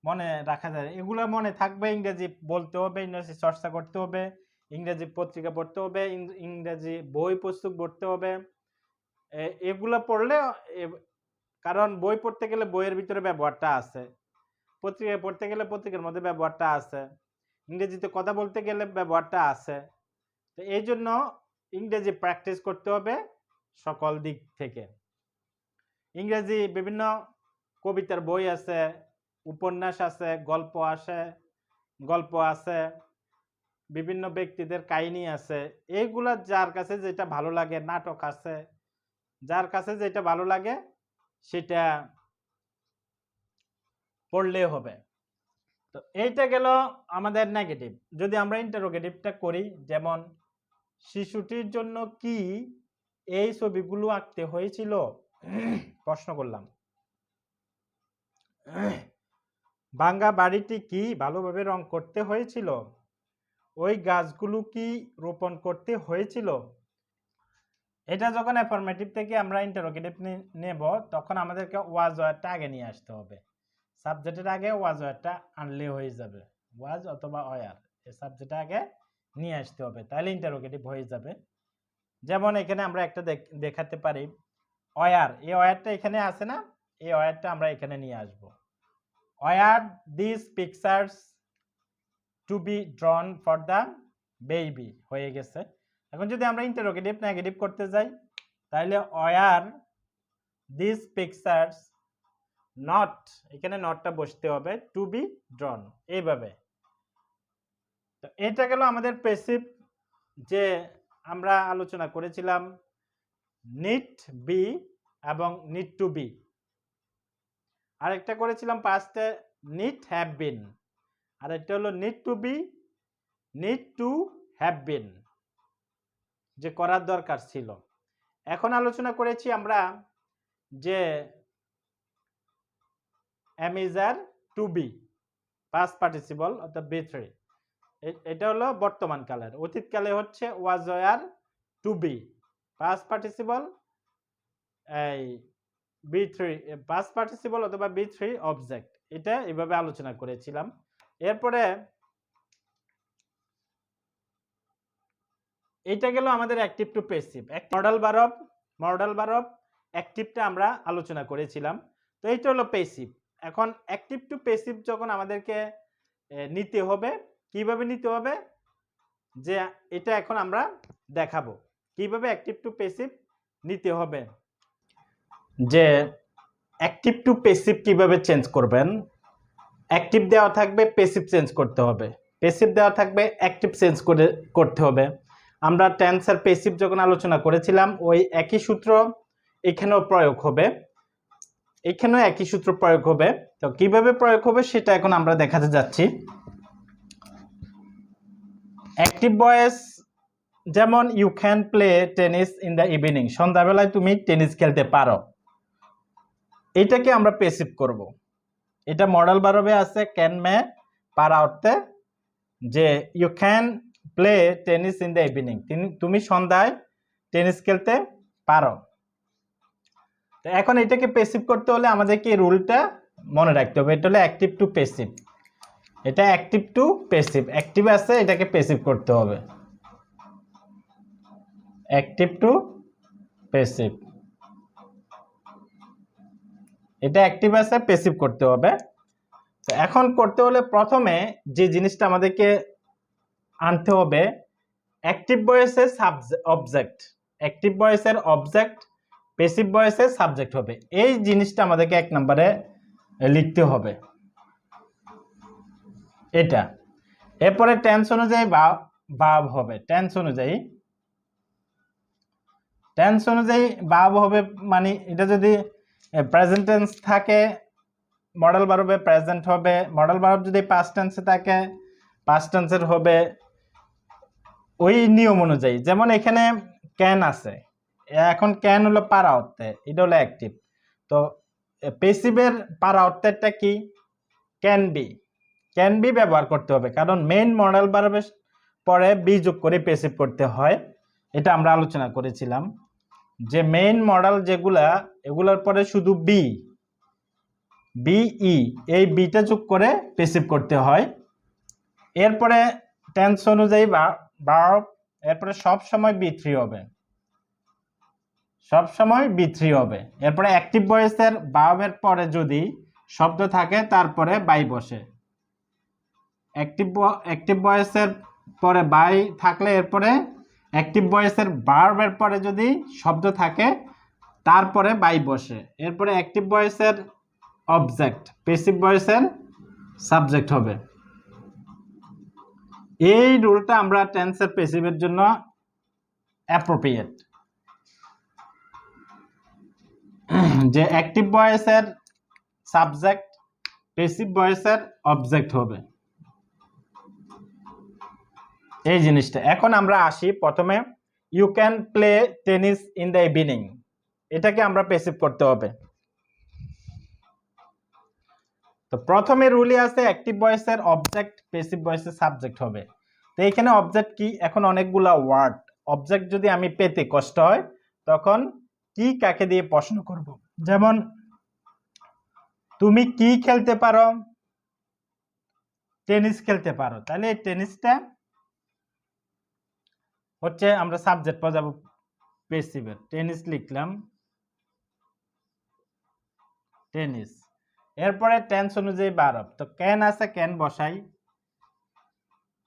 মনে রাখা যায়, এগুলো মনে থাকবে, ইংরেজি বলতে হবে, ইংরেজি চর্চা করতে হবে, ইংরেজি পত্রিকা পড়তে হবে, ইংরেজি বই পুস্তক পড়তে হবে, এগুলো পড়লে, কারণ বই পড়তে গেলে বইয়ের ভিতরে ব্যবহারটা আছে, পত্রিকা পড়তে গেলে পত্রিকার মধ্যে ব্যবহারটা আছে, ইংরেজিতে কথা বলতে গেলে ব্যবহারটা আছে। তো এই জন্য ইংরেজি প্র্যাকটিস করতে হবে সকল দিক থেকে। ইংরেজি বিভিন্ন কবিতার বই আছে, উপন্যাস আছে, গল্প আছে, বিভিন্ন ব্যক্তিদের কাহিনী আছে, এইগুলা যার কাছে যেটা ভালো লাগে, নাটক আছে, যার কাছে যেটা ভালো লাগে সেটা পড়লে হবে। তো এইটা গেল আমাদের নেগেটিভ। যদি আমরা ইন্টারোগেটিভটা করি, যেমন শিশুটির জন্য কি এই ছবিগুলো আঁকতে হয়েছিল, প্রশ্ন করলাম। ভাঙ্গা বাড়িটি কি ভালোভাবে রং করতে হয়েছিল, ওই গাছগুলো কি রোপণ করতে হয়েছিল। এটা যখন অ্যাফার্মেটিভ থেকে আমরা ইন্টারোগেটিভ নেব, তখন আমাদেরকে ওয়াজ ওয়ারটা আগে নিয়ে আসতে হবে, সাবজেক্টের আগে ওয়াজ ওয়ারটা আনলে হয়ে যাবে, ওয়াজ অথবা ওয়ার এই সাবজেক্ট আগে নিয়ে আসতে হবে, তাহলে ইন্টারোগেটিভ হয়ে যাবে। যেমন এখানে আমরা একটা দেখাতে পারি, ওয়ার, এই ওয়ারটা এখানে আছে না, এই ওয়ারটা আমরা এখানে নিয়ে আসব, were this pictures to be drawn for the baby, হয়ে গেছে। এখন যদি আমরা ইন্টারোগেটিভ নেগেটিভ করতে যাই, তাহলে ওয়ার দিস পিকচার্স নট, এখানে নটটা বসতে হবে, টু বি ড্রন, এইভাবে। তো এটা গেল আমাদের প্যাসিভ, যে আমরা আলোচনা করেছিলাম নিড বি এবং নিড টু বি। আরেকটা করেছিলাম পাস্টে নিড হ্যাভ বিন, আর এটা হলো need to be, need to have been, যে করার দরকার ছিল। এখন আলোচনা করেছি আমরা যে am is are to be, past participle অর্থাৎ B3, এটা হলো বর্তমান কালের। অতীতকালে হচ্ছে was were to be, past participle এই B3, পাস্ট পার্টিসিপল অথবা B3 অবজেক্ট, এটা এইভাবে আলোচনা করেছিলাম। এরপরে এটা গেল আমাদের active to passive. Modal verb অ্যাক্টিভটা আমরা আলোচনা করেছিলাম। তো এইটা হলো প্যাসিভ। এখন অ্যাক্টিভ টু প্যাসিভ যখন আমাদেরকে নিতে হবে, কিভাবে নিতে হবে, যে এটা এখন আমরা দেখাবো কিভাবে অ্যাক্টিভ টু প্যাসিভ নিতে হবে। যে অ্যাক্টিভ টু প্যাসিভ কিভাবে চেঞ্জ করবেন, অ্যাক্টিভ দেওয়া থাকবে প্যাসিভ চেঞ্জ করতে হবে, প্যাসিভ দেওয়া থাকবে অ্যাক্টিভ চেঞ্জ করতে হবে। আমরা টেন্স আর প্যাসিভ যখন আলোচনা করেছিলাম ওই একই সূত্র এখানেও প্রয়োগ হবে, এখানেও একই সূত্র প্রয়োগ হবে। তো কিভাবে প্রয়োগ হবে সেটা এখন আমরা দেখাতে যাচ্ছি। অ্যাক্টিভ ভয়েস যেমন you can play tennis in the evening, সন্ধ্যাবেলায় তুমি টেনিস খেলতে পারো, এটাকে আমরা প্যাসিভ করব। এটা মডাল ভার্বে আছে ক্যান মে পারা অর্থে, যে you can play tennis in the evening, তুমি সন্ধ্যায় টেনিস খেলতে পারো। তো এখন এটাকে প্যাসিভ করতে হলে আমাদেরকে এই রুলটা মনে রাখতে হবে। এটা হলো অ্যাক্টিভ টু প্যাসিভ, এটা অ্যাক্টিভ টু প্যাসিভ, অ্যাক্টিভ আছে এটাকে প্যাসিভ করতে হবে, অ্যাক্টিভ টু প্যাসিভ, এটা অ্যাক্টিভ আছে প্যাসিভ করতে হবে। তো এখন করতে হলে প্রথমে যে জিনিসটা আমাদেরকে আনতে হবে, অ্যাক্টিভ ভয়েসের অবজেক্ট, অ্যাক্টিভ ভয়েসের অবজেক্ট প্যাসিভ ভয়েসের সাবজেক্ট হবে, এই জিনিসটা আমাদেরকে এক নম্বরে লিখতে হবে এটা। এরপরে টেন্স অনুযায়ী ভার্ব হবে, টেন্স অনুযায়ী ভার্ব হবে। মানে এটা যদি প্রেজেন্ট টেন্স থাকে মডাল ভার্বে প্রেজেন্ট হবে, মডাল ভার্ব যদি পাস্ট টেন্সে থাকে পাস্ট টেন্সের হবে ওই নিয়ম অনুযায়ী। যেমন এখানে ক্যান আছে, এখন ক্যান হলো পারা অর্থে, এটা হলো অ্যাক্টিভ। তো প্যাসিভের পারা অর্থেরটা কি, ক্যান বি ব্যবহার করতে হবে, কারণ মেইন মডাল ভার্বের পরে বি যোগ করে প্যাসিভ করতে হয়। এটা আমরা আলোচনা করেছিলাম যে মেইন মডাল যেগুলা এগুলোর পরে শুধু বিই এই বিটা যোগ করে প্যাসিভ করতে হয়। এরপরে টেন্স অনুযায়ী ভার্ব, এরপরে সব সময় বি3 হবে, সবসময় বি3 হবে। এরপরে অ্যাক্টিভ ভয়েসের ভার্বের পরে যদি শব্দ থাকে তারপরে বাই বসে, অ্যাক্টিভ ভয়েসের পরে বাই থাকলে এরপরে অ্যাক্টিভ ভয়েসের ভার্বের পরে যদি শব্দ থাকে তারপরে বাই বসে। এরপরে অ্যাক্টিভ ভয়েসের অবজেক্ট প্যাসিভ ভয়েসের সাবজেক্ট হবে। এই রুলটা আমরা টেন্সের প্যাসিভের জন্য অ্যাপ্রোপ্রিয়েট, যে অ্যাক্টিভ ভয়েসের সাবজেক্ট প্যাসিভ ভয়েসের অবজেক্ট হবে এই জিনিসটা। এখন আমরা আসি প্রথমে you can play tennis in the evening, এটাকে আমরা প্যাসিভ করতে হবে। তো প্রথমে রুলই আছে অ্যাক্টিভ ভয়েসের অবজেক্ট প্যাসিভ ভয়েসের সাবজেক্ট হবে। তো এখানে অবজেক্ট কি, এখন অনেকগুলা ওয়ার্ড, অবজেক্ট যদি আমি পেতে কষ্ট হয় তখন কি কাকে দিয়ে প্রশ্ন করব। যেমন তুমি কি খেলতে পারো, টেনিস খেলতে পারো, তাহলে এই টেনিসটা হচ্ছে আমরা সাবজেক্ট বোঝাবো প্যাসিভের, টেনিস লিখলাম টেনিস। এরপরে টেন্স অনুযায়ী ভার্ব, তো ক্যান আছে ক্যান বসাই,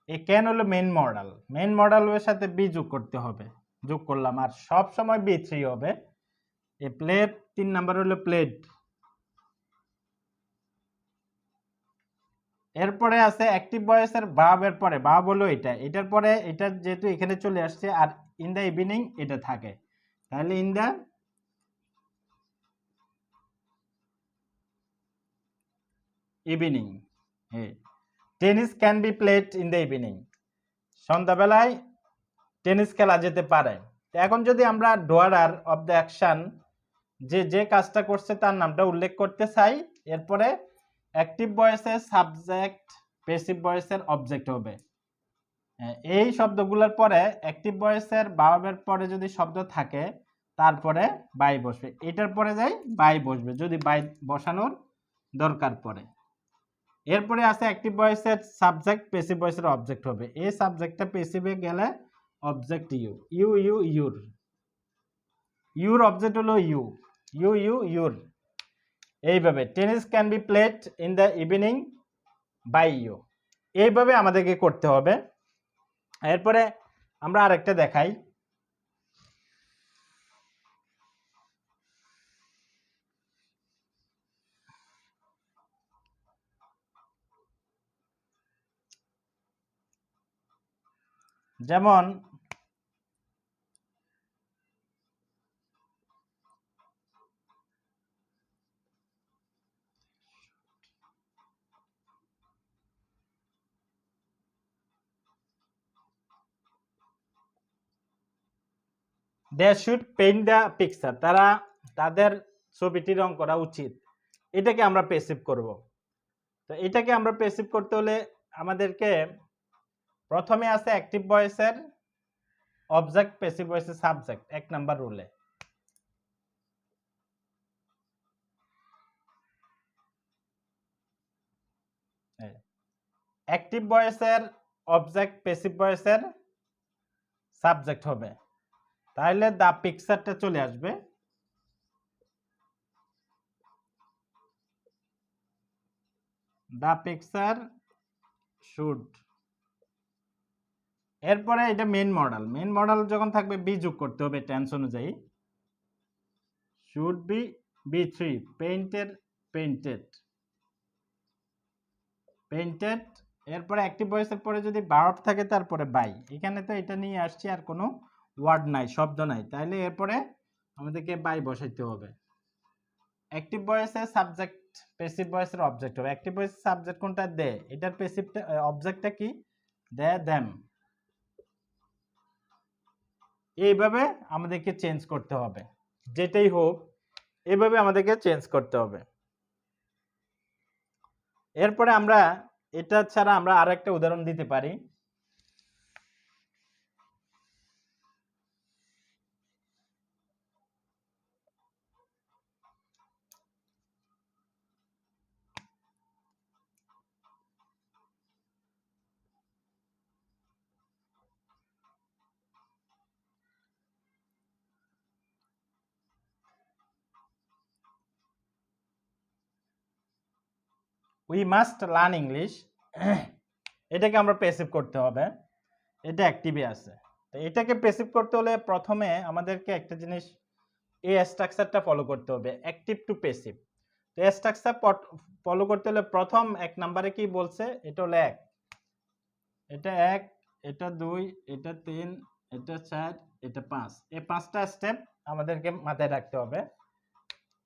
এই ক্যান হলো মেইন মডালের সাথে বি যোগ করতে হবে, যোগ করলাম, আর সব সময় বি3 হবে। এই প্লেট 3 নাম্বার হলো প্লেট। এরপরে আছে অ্যাক্টিভ ভয়েসের ভার্বের পরে, ভার্ব হলো এটার পরে এটা যেহেতু এখানে চলে আসছে আর ইন দ্য ইভিনিং এটা থাকে, তাহলে in the evening, tennis can be played in the evening, সন্ধ্যাবেলায় টেনিস খেলা যেতে পারে। এখন যদি আমরা ডুয়ারার অফ দ্য অ্যাকশন, যে কাজটা করছে তার নামটা উল্লেখ করতে চাই, এরপরে অ্যাক্টিভ ভয়েসের সাবজেক্ট প্যাসিভ ভয়েসের অবজেক্ট হবে। এই শব্দগুলোর পরে অ্যাক্টিভ ভয়েসের ভার্বের পরে যদি শব্দ থাকে তারপরে বাই বসবে, এটার পরে যাই বাই বসবে যদি বাই বসানোর দরকার পড়ে। এরপরে আছে অ্যাক্টিভ ভয়েসের সাবজেক্ট প্যাসিভ ভয়েসের অবজেক্ট হবে, এই সাবজেক্টটা প্যাসিভে গেলে object you, you you your, your object হলো ইউ, ইউ ইউ ইউর। এইভাবে tennis can be played in the evening by you, এইভাবে আমাদেরকে করতে হবে। এরপরে আমরা আরেকটা দেখাই। যেমন they should paint the picture, তারা তাদের ছবিটি রং করা উচিত, এটাকে আমরা প্যাসিভ করব। তো এটাকে আমরা প্যাসিভ করতে হলে আমাদেরকে প্রথমে আছে অ্যাক্টিভ ভয়েসের অবজেক্ট, প্যাসিভ ভয়েসের সাবজেক্ট, 1 নাম্বার রুলে। অ্যাক্টিভ ভয়েসের অবজেক্ট প্যাসিভ ভয়েসের সাবজেক্ট হবে, তাহলে দা পিকচারটা চলে আসবে। দা পিকচার শুড, এরপরে এটা মেইন মডেল, মেইন মডেল যখন থাকবে বি যোগ করতে হবে টেন্স অনুযায়ী। Should be B3, painted painted painted. এরপরে অ্যাক্টিভ ভয়েসের পরে যদি ভার্ব থাকে তারপরে বাই, এখানে তো এটা নিয়ে আসছি আর কোনো ওয়ার্ড নাই, শব্দ নাই, তাইলে এরপরে আমাদেরকে বাই বসাইতে হবে। অ্যাক্টিভ ভয়েসের সাবজেক্ট প্যাসিভ ভয়েসের অবজেক্ট হবে। অ্যাক্টিভ ভয়েসের সাবজেক্ট কোনটা? দে, এটার প্যাসিভটা অবজেক্টটা কি? They them. এইভাবে আমাদেরকে চেঞ্জ করতে হবে, যেটাই হোক এইভাবে আমাদেরকে চেঞ্জ করতে হবে। এরপরে আমরা এটা ছাড়া আমরা আরেকটা উদাহরণ দিতে পারি। উই মাস্ট লার্ন ইংলিশ, এটাকে আমরা প্যাসিভ করতে হবে, এটা অ্যাক্টিভে আছে। তো এটাকে প্যাসিভ করতে হলে প্রথমে আমাদেরকে একটা জিনিস, এই স্ট্রাকচারটা ফলো করতে হবে, অ্যাক্টিভ টু প্যাসিভ। তো এই স্ট্রাকচার ফলো করতে হলে প্রথম 1 নম্বরে কি বলছে? এটা হলো 1, এটা 1, এটা 2, এটা 3, এটা 4, এটা 5, এই 5টা স্টেপ আমাদেরকে মাথায় রাখতে হবে।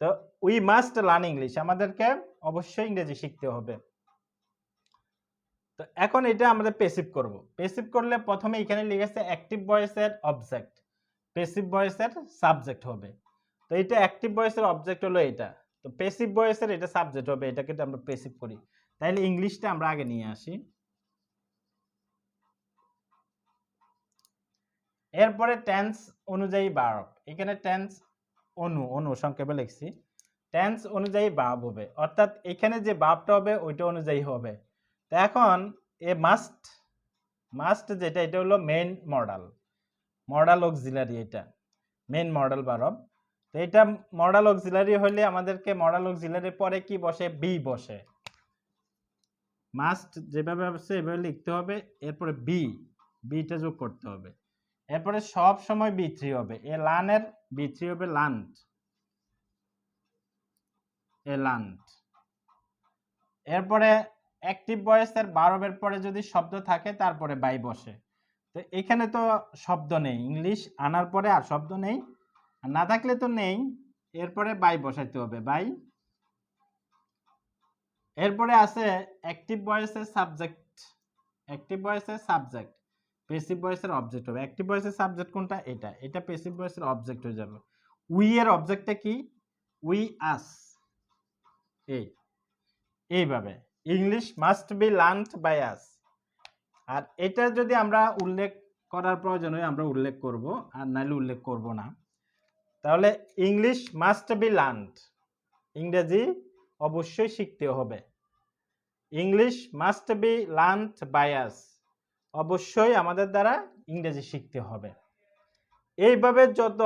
তো উই মাস্ট লার্ন ইংলিশ, আমাদেরকে অবশ্যই ইংরেজি শিখতে হবে। তো এখন এটা আমরা প্যাসিভ করব। প্যাসিভ করলে প্রথমে এখানে লিখেছে অ্যাক্টিভ ভয়েসের অবজেক্ট, প্যাসিভ ভয়েসের সাবজেক্ট হবে। তো এটা অ্যাক্টিভ ভয়েসের অবজেক্ট হলো এটা, তো প্যাসিভ ভয়েসের এটা সাবজেক্ট হবে, এটাকে আমরা প্যাসিভ করি। তাহলে ইংলিশটা আমরা আগে নিয়ে আসি। এরপরে টেন্স অনুযায়ী ভার্ব, এখানে টেন্স অনু সংক্ষেপে লিখছি, টেন্স অনুযায়ী ভার্ব হবে, অর্থাৎ এখানে যে ভার্বটা হবে ওইটা অনুযায়ী হবে। তো এখন এ মাস্ট যেটা, এটা হলো মেইন মডাল অক্সিলারি, এটা মেইন মডাল ভার্ব। তো এটা মডাল অক্সিলারি হলে আমাদেরকে মডাল অক্সিলারির পরে কি বসে? বি বসে। মাস্ট যেভাবে আছে এভাবে লিখতে হবে, এরপরে বিটা যোগ করতে হবে, এরপরে সব সময় B3 হবে। এ লার্নের B3 হবে লার্নড, এ লার্নড। এরপরে অ্যাক্টিভ ভয়েসের ভার্বের পরে যদি শব্দ থাকে তারপরে বাই বসে। তো এখানে তো শব্দ নেই, ইংলিশ আনার পরে আর শব্দ নেই, আর না থাকলে তো নেই, এরপরে বাই বসাইতে হবে, বাই। এরপরে আছে অ্যাক্টিভ ভয়েসের সাবজেক্ট, অ্যাক্টিভ ভয়েসের সাবজেক্ট, প্যাসিভ ভয়েসের অবজেক্ট হবে। অ্যাক্টিভ ভয়েসের সাবজেক্ট কোনটা? এটা প্যাসিভ ভয়েসের অবজেক্ট হয়ে যাবে। উই এর অবজেক্টটা কি? উই আস, এইভাবে English must be learned by us. আর এটা যদি আমরা উল্লেখ করার প্রয়োজন হয় আমরা উল্লেখ করব, আর নাহলে উল্লেখ করব না। তাহলে ইংলিশ মাস্ট বি লার্নড, ইংরেজি অবশ্যই শিখতে হবে। English must be learned by us, অবশ্যই আমাদের দ্বারা ইংরেজি শিখতে হবে। এইভাবে যত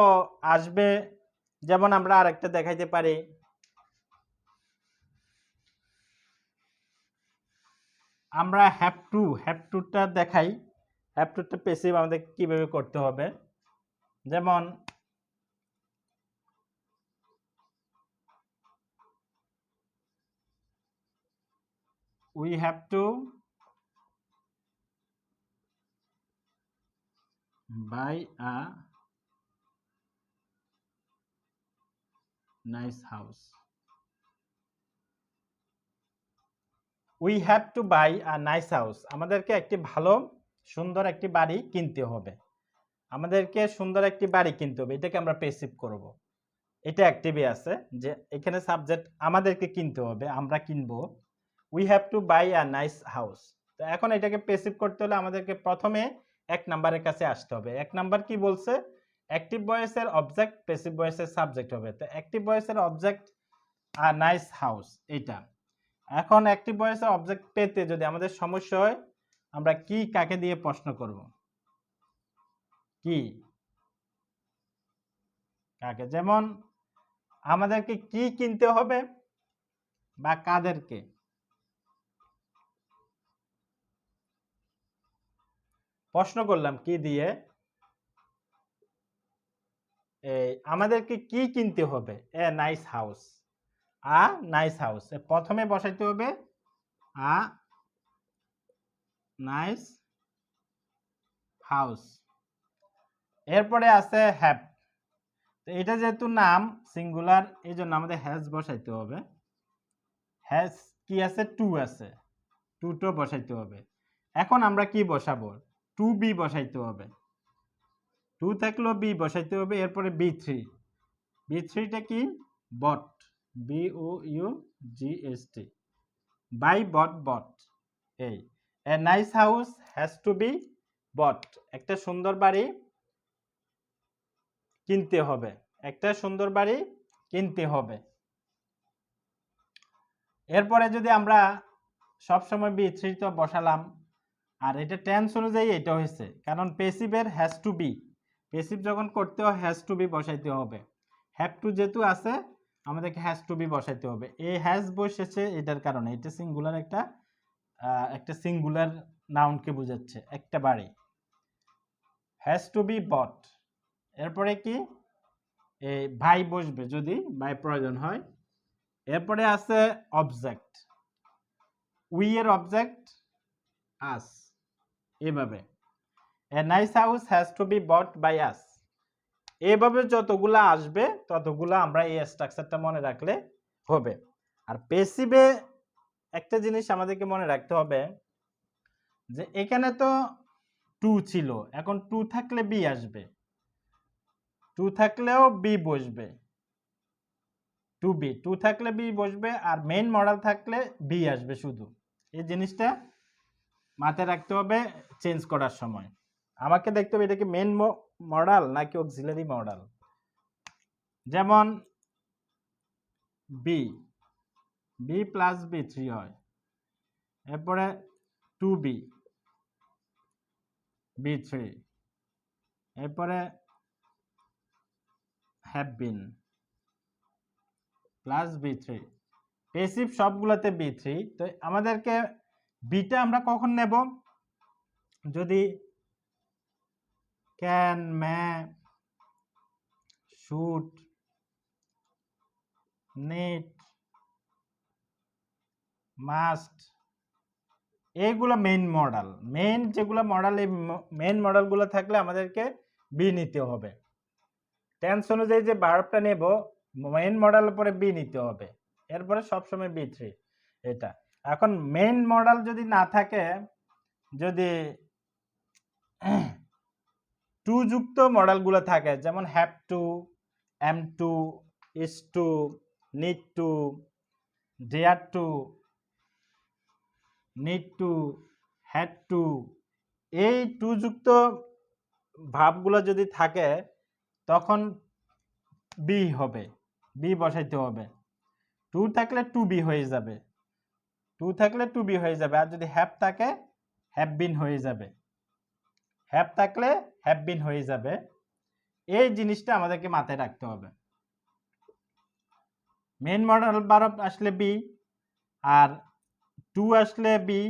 আসবে, যেমন আমরা আরেকটা দেখাইতে পারি, আমরা হ্যাভ টুটা দেখাই। হ্যাভ টুটা প্যাসিভ আমাদের কিভাবে করতে হবে, যেমন we have to buy a nice house. We have to buy a nice house. আমাদেরকে একটি ভালো সুন্দর একটি বাড়ি কিনতে হবে। আমাদেরকে সুন্দর একটি বাড়ি কিনতে হবে, এটাকে আমরা প্যাসিভ করব। এটা অ্যাক্টিভে আছে যে এখানে সাবজেক্ট আমাদেরকে কিনতে হবে, আমরা কিনবো। We have to buy a nice house. তো এখন এটাকে প্যাসিভ করতে হলে আমাদেরকে প্রথমে এক নাম্বারের কাছে আসতে হবে। এক নাম্বার কি বলছে? অ্যাক্টিভ ভয়েসের অবজেক্ট, প্যাসিভ ভয়েসের সাবজেক্ট হবে। তো অ্যাক্টিভ ভয়েসের অবজেক্ট আ নাইস হাউস, এটা। এখন অ্যাক্টিভ ভয়েসের অবজেক্ট পেতে যদি আমাদের সমস্যা হয়, আমরা কি কাকে দিয়ে প্রশ্ন করব? কি কাকে? যেমন আমাদেরকে কি কিনতে হবে বা কাদেরকে? প্রশ্ন করলাম কি দিয়ে? আমাদেরকে কি কিনতে হবে? এ nice house, a nice house. প্রথমে বসাইতে হবে আ নাইস হাউস, এরপরে আছে হ্যাভ। তো এটা যেহেতু নাম সিঙ্গুলার, এই জন্য আমাদের হ্যাজ বসাইতে হবে। হ্যাজ কি আছে? টু আছে, টু বসাইতে হবে। এখন আমরা কি বসাবো? টু বি বসাইতে হবে। টু থাকলেও বি বসাইতে হবে। এরপরে বি থ্রিটা কি? Bought, BOUGST, buy bought. এই a nice house has to be bought. একটা সুন্দর বাড়ি কিনতে হবে, একটা সুন্দর বাড়ি কিনতে হবে। এরপরে যদি আমরা সবসময় বি থ্রি তো বসালাম, আর এটা টেন্স অনুযায়ী এটা হয়েছে, কারণ প্যাসিভের হ্যাজ টু বি, প্যাসিভ যখন করতে হয় হ্যাজ টু বি বসাইতে হবে। হ্যাভ টু যেহেতু আছে আমাদেরকে হ্যাজ টু বি বসাইতে হবে। এই হ্যাজ বসেছে এটার কারণে, এটা সিঙ্গুলার একটা সিঙ্গুলার নাউনকে বোঝাচ্ছে, একটা বাড়ি। হ্যাজ টু বি বট। এরপরে কি? এই ভাই বসবে যদি ভাই প্রয়োজন হয়। এরপরে আছে অবজেক্ট, উই এর অবজেক্ট আস। এভাবে a nice house has to be bought by us. এভাবে যতগুলা আসবে ততগুলা আমরা এই স্ট্রাকচারটা মনে রাখলে হবে। আর প্যাসিভে একটা জিনিস আমাদেরকে মনে রাখতে হবে যে এখানে তো টু ছিল, এখন টু থাকলে বি আসবে, টু থাকলেও বি বসবে, টু থাকলে বি বসবে, আর মেইন মডেল থাকলে বি আসবে শুধু। এই জিনিসটা মাথায় রাখতে হবে চেঞ্জ করার সময়। আমাকে দেখতে হবে এটা কি মেইন মডেল নাকি অক্সিলারি মডেল। যেমন বি প্লাস বি থ্রি হয়, এরপরে টু বি থ্রি, এরপরে have been plus B three. Passive সবগুলোতে বি থ্রি। তো আমাদেরকে বিটা আমরা কখন নেব? যদি can, may, should, need, must, এইগুলো মেইন মডেল। মেইন যেগুলো মডেল, এই মেইন মডেলগুলো থাকলে আমাদেরকে বি নিতে হবে। টেন্স অনুযায়ী যে ভার্বটা নেব মেইন মডেলের পরে বি নিতে হবে, এরপরে সবসময় বি থ্রি। এটা এখন মেইন মডেল যদি না থাকে, যদি টু যুক্ত মডেলগুলো থাকে, যেমন have to, am to, is to, need to, dare to, need to, had to, এই টু যুক্ত ভাবগুলো যদি থাকে তখন বি হবে, বি বসাইতে হবে। টু থাকলে টু বি হয়ে যাবে, আর যদি হ্যাভ থাকে হ্যাভ বিন হয়ে যাবে। হ্যাভ থাকলে হ্যাভ বিন হয়ে যাবে। এই জিনিসটা আমাদেরকে মাথায় রাখতে হবে। মেন মডেল ভার্ব আসলে বি, আর টু আসলে বি,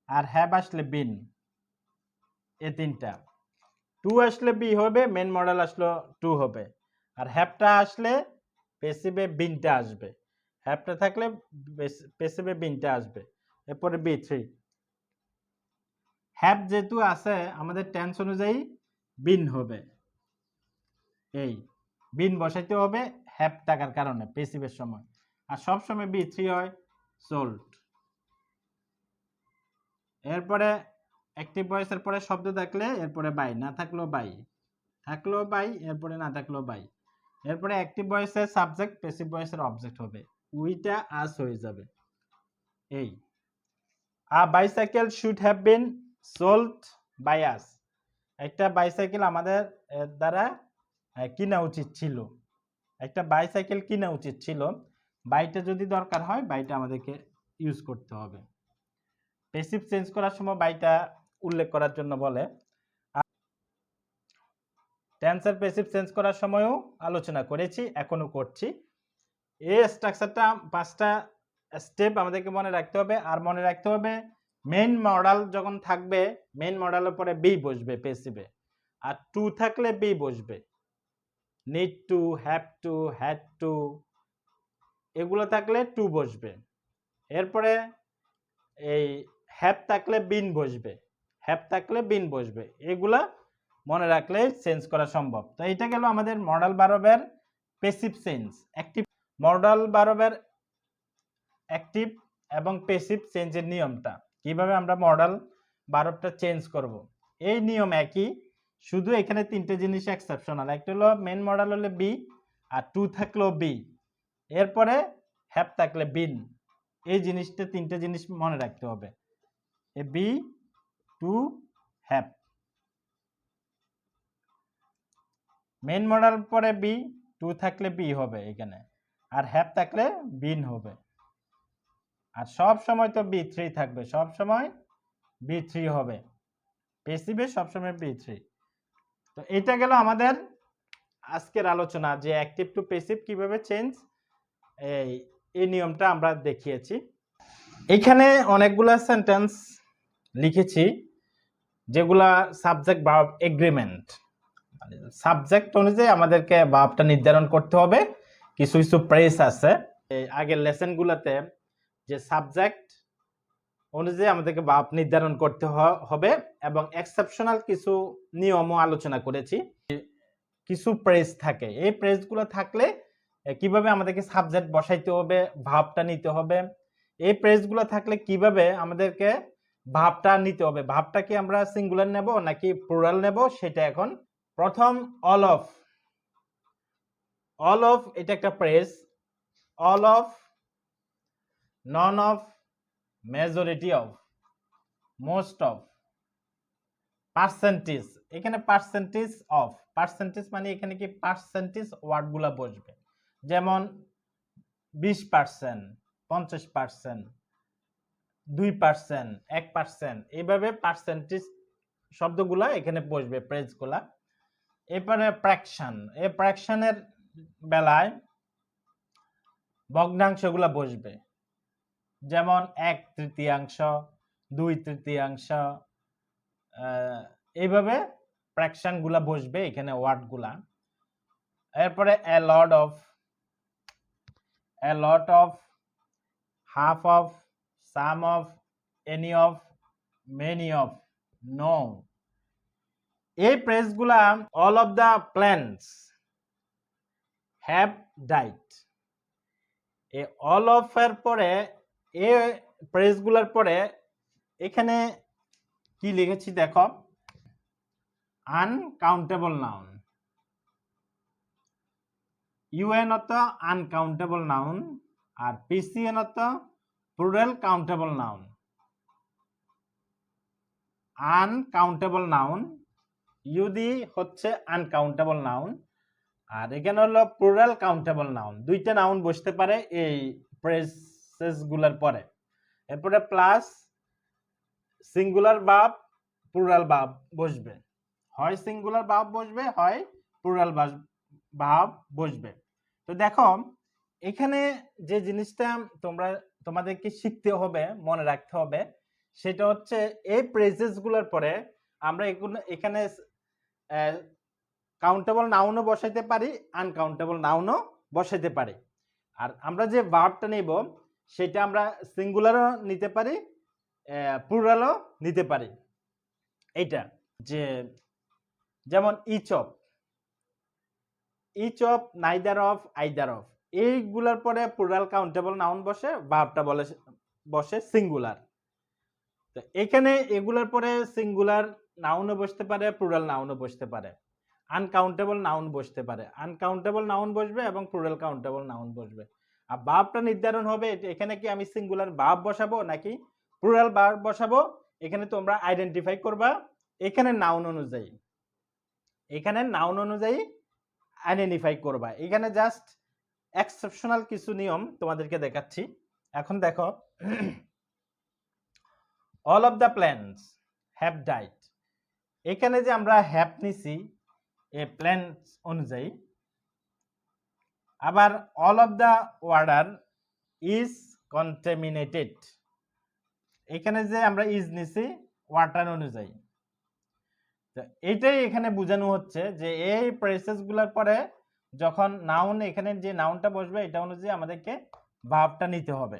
আর হ্যাভ আসলে বিন। এই তিনটা। টু আসলে বি হবে, মেন মডেল আসলে টু হবে, আর হ্যাভটা আসলে পেসিভে বিনটা আসবে। হ্যাভটা থাকলে পেসিভে বিনটা আসবে। এরপরে বি থ্রি। হ্যাভ যেহেতু আছে আমাদের টেন্স অনুযায়ী বিন হবে, এই বিন বসাইতে হবে হ্যাভ থাকার কারণে পেসিভের সময়। আর সব সময় বি থ্রি হয় সোল্ড। এরপরে অ্যাক্টিভ ভয়েসের পরে শব্দ থাকলে এরপরে বাই, না থাকলেও বাই, থাকলেও বাই, এরপরে না থাকলেও বাই। এরপরে অ্যাক্টিভ ভয়েসের সাবজেক্ট, প্যাসিভ ভয়েসের অবজেক্ট হবে, উইটা আস হয়ে যাবে। এই a bicycle should have been sold by us. একটা বাইসাইকেল আমাদের দ্বারা কিনা উচিত ছিল, একটা বাইসাইকেল কিনা উচিত ছিল। বাইটা যদি দরকার হয় বাইটা আমাদেরকে ইউজ করতে হবে। প্যাসিভ চেঞ্জ করার সময় বাইটা উল্লেখ করার জন্য বলে। টেন্সের প্যাসিভ চেঞ্জ করার সময়ও আলোচনা করেছি, এখনো করছি। এই স্ট্রাকচারটা 5টা স্টেপ আমাদেরকে মনে রাখতে হবে। আর মনে রাখতে হবে মেইন মডেল যখন থাকবে, মেইন মডেলের পরে বি বসবে প্যাসিভে, আর টু থাকলে বি বসবে। Need to, have to, had two, এগুলো থাকলে টু বসবে। এরপরে এই হ্যাভ থাকলে বিন বসবে, হ্যাভ থাকলে বিন বসবে। এগুলা মনে রাখলে চেঞ্জ করা সম্ভব। তো এটা গেল আমাদের মডেল ভার্বের প্যাসিভ চেঞ্জ। অ্যাক্টিভ মডেল ভার্বের অ্যাক্টিভ এবং প্যাসিভ চেঞ্জের নিয়মটা, কিভাবে আমরা মডেল ভার্বটা চেঞ্জ করব। এই নিয়ম একই, শুধু এখানে তিনটে জিনিস এক্সেপশনাল। একটা হলো মেন মডেল হলে বি, আর টু থাকলেও বি, এরপরে হ্যাভ থাকলে বিন। এই জিনিসটা তিনটে জিনিস মনে রাখতে হবে, a be to have. Main modal পরে বি, টু থাকলে বি হবে এখানে, আর হ্যাভ থাকলে বিন হবে। আর সব সময় তো বি থ্রি থাকবে, সব সময় বি থ্রি হবে, প্যাসিভে সব সময় বি থ্রি। তো এটা গেল আমাদের আজকের আলোচনা, যে অ্যাক্টিভ টু প্যাসিভ কিভাবে চেঞ্জ, এই নিয়মটা আমরা দেখিয়েছি। এখানে অনেকগুলা সেন্টেন্স লিখেছি যেগুলা সাবজেক্ট ভার্ব এগ্রিমেন্ট, সাবজেক্ট অনুযায়ী আমাদেরকে ভার্বটা নির্ধারণ করতে হবে। কিছু কিছু প্রেস আছে এই আগের লেসনগুলোতে, যে সাবজেক্ট অনুযায়ী আমাদেরকে ভার্ব নির্ধারণ করতে হবে, এবং এক্সেপশনাল কিছু নিয়মও আলোচনা করেছি। কিছু প্রেস থাকে, এই প্রেসগুলো থাকলে কিভাবে আমাদেরকে সাবজেক্ট বসাইতে হবে, ভার্বটা নিতে হবে। এই প্রেসগুলো থাকলে কিভাবে আমাদেরকে ভার্বটা নিতে হবে, ভার্বটা কি আমরা সিঙ্গুলার নেব নাকি প্লুরাল নেব, সেটা এখন। প্রথম অল অফ, অল অফ এটা একটা press. All of, none of, majority of, most of, percentage. এখানে পার্সেন্টেজ অফ, পার্সেন্টেজ মানে এখানে কি পার্সেন্টেজ ওয়ার্ডগুলা বসবে, যেমন 20%, 50%, 2%, 1%, এইভাবে পার্সেন্টেজ শব্দগুলা এখানে বসবে, প্রেসগুলা। এরপরে ফ্র্যাকশন, এই ফ্র্যাকশনের বেলায় ভগ্নাংশগুলা বসবে, যেমন 1/3, 2/3, এইভাবে ফ্র্যাকশন গুলা বসবে এখানে ওয়ার্ড গুলা। এরপরে a lot of, half of, some of, any of, many of, no। এই প্রেস গুলা all of the plants have died। এই all of এর পরে, এই প্রেস গুলার পরে এখানে কি লিখেছি দেখো, আনকাউন্টেবল নাউন, ইউএন অর্থ আনকাউন্টেবল নাউন, আর পিসিএন অর্থ plural countable noun. Uncountable noun, ইউদি হচ্ছে আনকাউন্টেবল নাউন, আর এখানে হলো প্লুরাল কাউন্টেবল নাউন। দুইটা নাউন বসতে পারে এই প্রেসেস গুলার পরে। এরপরে plus singular verb plural verb বসবে, হয় সিঙ্গুলার ভার্ব বসবে, হয় প্লুরাল ভার্ব বসবে। তো দেখো এখানে যে জিনিসটা তোমাদেরকে শিখতে হবে, মনে রাখতে হবে, সেটা হচ্ছে এই প্রেজেস গুলোর পরে আমরা এখানে কাউন্টেবল নাউনও বসাইতে পারি, আনকাউন্টেবল নাউনও বসাইতে পারি। আর আমরা যে ভার্বটা নেব সেটা আমরা সিঙ্গুলারও নিতে পারি, প্লুরালও নিতে পারি। এইটা যে যেমন each of, neither of, either of, এইগুলার পরে প্লুরাল কাউন্টেবল নাউন বসে, ভার্বটা বসে সিঙ্গুলার। তো এখানে এগুলার পরে সিঙ্গুলার নাউনও বসতে পারে, প্লুরাল নাউনও বসতে পারে, আনকাউন্টেবল নাউন বসতে পারে, আনকাউন্টেবল নাউন বসবে এবং প্লুরাল কাউন্টেবল নাউন বসবে। আর ভার্বটা নির্ধারণ হবে এখানে কি আমি সিঙ্গুলার ভার্ব বসাবো নাকি প্লুরাল ভার্ব বসাবো, এখানে তোমরা আইডেন্টিফাই করবা এখানে নাউন অনুযায়ী আইডেন্টিফাই করবা। এখানে জাস্ট এক্সেপশনাল কিছু নিয়ম তোমাদেরকে দেখাচ্ছি। এখন দেখো all of the plants have died, এখানে যে আমরা হ্যাভ নিছি এ প্ল্যান্টস অনুযায়ী, আবার all of the water is contaminated, এখানে যে আমরা ইজ নিছি ওয়াটার অনুযায়ী। তো এইটাই এখানে বোঝানো হচ্ছে যে এই প্রেসেস গুলার পরে যখন নাউন, এখানে যে নাউনটা বসবে এটা অনুযায়ী আমাদেরকে ভার্বটা নিতে হবে।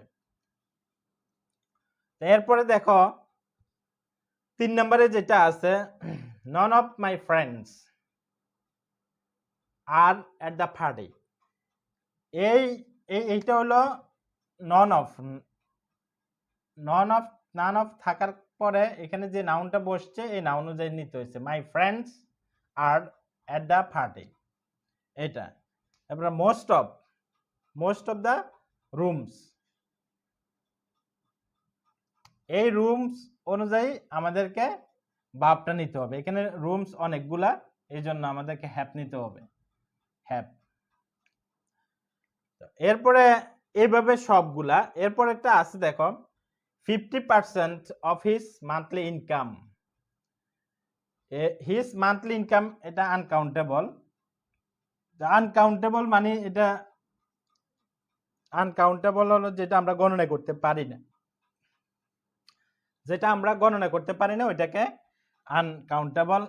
এরপরে দেখো 3 নম্বরে যেটা আছে, none of my friends are at the party, এইটা হলো নন অফ থাকার পরে এখানে যে নাউনটা বসছে এই নাউন অনুযায়ী নিতে হয়েছে, my friends are at the party এটা। তারপরে মোস্ট অফ দ্য রুমস, এই রুমস অনুযায়ী আমাদেরকে ভার্বটা নিতে হবে। এখানে রুমস অনেকগুলা, এই জন্য আমাদেরকে হ্যাভ নিতে হবে, হ্যাভ। এরপরে এইভাবে সবগুলা। এরপর একটা আছে দেখো 50% of his monthly income, his monthly income এটা আনকাউন্টেবল। আনকাউন্টেবল মানে এটা আনকাউন্টেবল হলো যেটা আমরা গণনা করতে পারি না, ওইটাকে আনকাউন্টেবল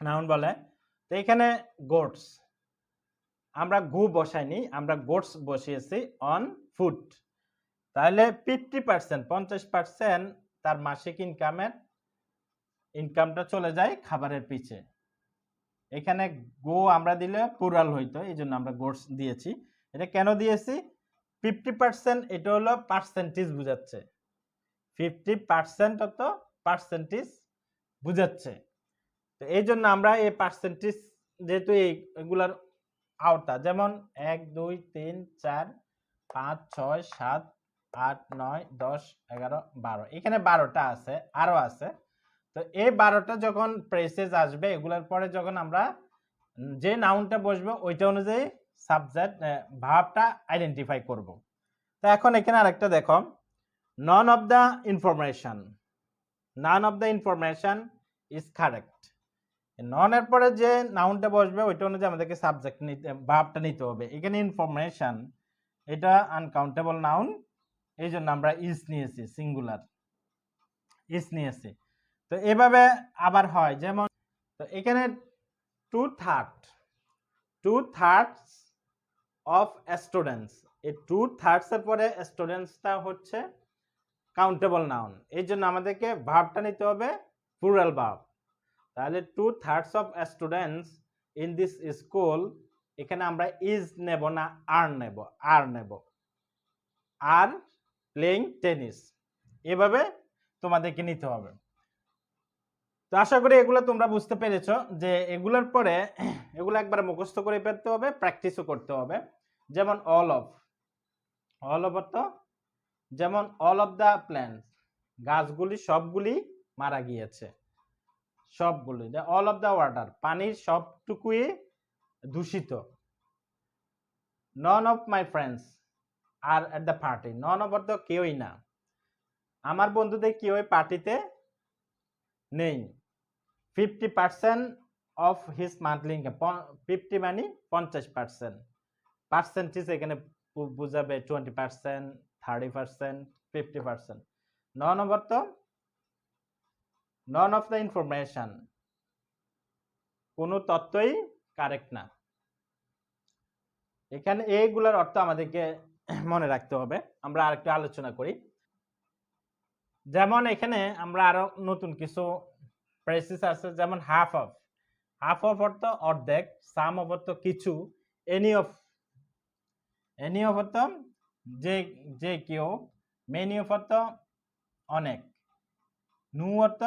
নাউন বলে। তো এখানে গোটস, আমরা গু বসাইনি, আমরা গোটস বসিয়েছি অন ফুড। তাহলে 50% তার মাসিক ইনকামটা চলে যায় খাবারের পিছে। এখানে গো আমরা দিলে প্লুরাল হইতো, এই জন্য আমরা গোটস দিয়েছি। এটা কেন দিয়েছি? 50% এটা হলো পার্সেন্টেজ বুঝাচ্ছে, 50% অত পার্সেন্টেজ বুঝাচ্ছে। তো এই জন্য আমরা এই পার্সেন্টেজ যেহেতু এগুলার আওতা, যেমন 1 2 3 4 5 6 7 8 9 10 11 12, এখানে 12টা আছে, আরো আছে। তো এই 12টা যখন প্রেসেস আসবে এগুলোর পরে যখন আমরা যে নাউনটা বসবে ওইটা অনুযায়ী সাবজেক্ট ভার্বটা আইডেন্টিফাই করব। তো এখন এখানে আরেকটা দেখো, none of the information is correct, নন এর পরে যে নাউনটা বসবে ওইটা অনুযায়ী আমাদেরকে সাবজেক্ট ভার্বটা নিতে হবে। এখানে ইনফরমেশন এটা আনকাউন্টেবল নাউন, এই জন্য আমরা ইজ নিয়েছি, সিঙ্গুলার ইজ নিয়েছি। তো এভাবে আবার হয়, যেমন তো এখানে 2/3 অফ স্টুডেন্টস, এই 2/3 এর পরে স্টুডেন্টসটা হচ্ছে কাউন্টেবল নাউন, এই জন্য আমাদেরকে ভার্বটা নিতে হবে প্লুরাল ভার্ব। তাহলে 2/3 of students in this school, এখানে আমরা ইজ নেব না আর নেব, আর প্লেইং টেনিস, এভাবে তোমাদেরকে নিতে হবে। তো আশা করি এগুলো তোমরা বুঝতে পেরেছো যে এগুলোর পরে এগুলো একবার মুখস্থ করে ফেলতে হবে, প্র্যাকটিসও করতে হবে। যেমন অল অফ অর্থ, যেমন অল অফ দ্য প্ল্যান্টস, গাছগুলি সবগুলি মারা গিয়েছে, সবগুলি। অল অফ দ্য ওয়াটার, পানির সবটুকুই দূষিত। None of my friends are at the party, none of অর্থ কেউই না, আমার বন্ধুদের কি ওই পার্টিতে নেই। 50% অফ হিজ মান্থলি ইনকাম, 50 মানে 50%, পার্সেন্টেজ এখানে বুঝাবে 20%, 30%, 50%। নন অফ দ্য ইনফরমেশন, কোনো তথ্যই কারেক্ট না। এখানে এইগুলোর অর্থ আমাদেরকে মনে রাখতে হবে। আমরা আরেকটু আলোচনা করি। যেমন এখানে আমরা আরো নতুন কিছু ফ্রেজেস আছে, যেমন হাফ অফ। হাফ অফ অর্থ অর্ধেক, সাম অফ অর্থ কিছু, এনি অফ অর্থ যে কেউ, মেনি অফ অর্থ অনেক, নু অর্থ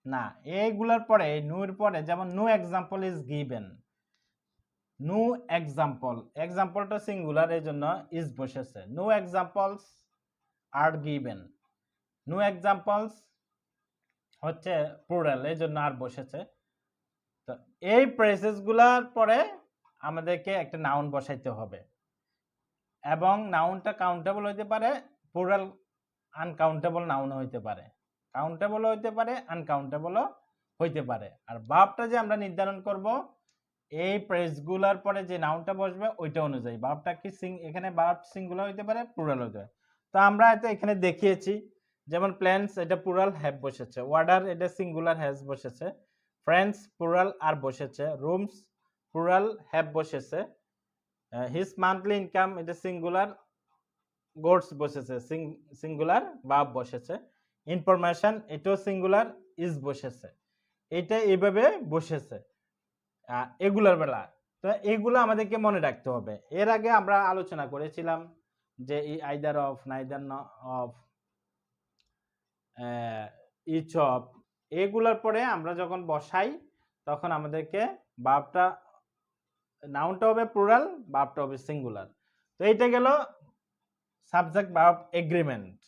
না। এইগুলোর পরে, নুর পরে যেমন no example is given, no example, এক্সাম্পলটা সিঙ্গুলার এই জন্য ইজ বসেছে। No examples are given, no examples হচ্ছে প্লুরাল এই জন্য আর বসেছে। তো এই ফ্রেজেসগুলোর পরে আমাদেরকে একটা নাউন বসাইতে হবে, এবং নাউনটা কাউন্টেবল হইতে পারে, প্লুরাল আনকাউন্টেবল নাউন হইতে পারে, কাউন্টেবল হইতে পারে, আনকাউন্টেবলও হইতে পারে। আর ভার্বটা যে আমরা নির্ধারণ করব এই ফ্রেজগুলোর পরে যে নাউনটা বসবে ওইটা অনুযায়ী। ভার্বটা কি এখানে ভার্ব সিঙ্গুলার হইতে পারে, প্লুরাল হইতে পারে। তো আমরা এটা এখানে দেখিয়েছি, যেমন প্ল্যান্স এটা প্লুরাল হ্যাভ বসেছে, ওয়াটার এটা সিঙ্গুলার হ্যাজ বসেছে, ফ্রেন্ডস প্লুরাল আর বসেছে, রুমস প্লুরাল হ্যাভ বসেছে, হিজ মান্থলি ইনকাম এটা সিঙ্গুলার গোডস বসেছে, সিঙ্গুলার ভার্ব বসেছে, ইনফরমেশন এটাও সিঙ্গুলার ইজ বসেছে। এটা এইভাবে বসেছে এগুলার বেলা। তো এগুলো আমাদেরকে মনে রাখতে হবে। এর আগে আমরা আলোচনা করেছিলাম যে either of, neither of, each of, এগুলোর পরে আমরা যখন বসাই তখন আমাদেরকে ভার্বটা, নাউনটা হবে প্লুরাল, ভার্বটা হবে সিঙ্গুলার। তো এইটা গেল সাবজেক্ট ভার্ব এগ্রিমেন্ট।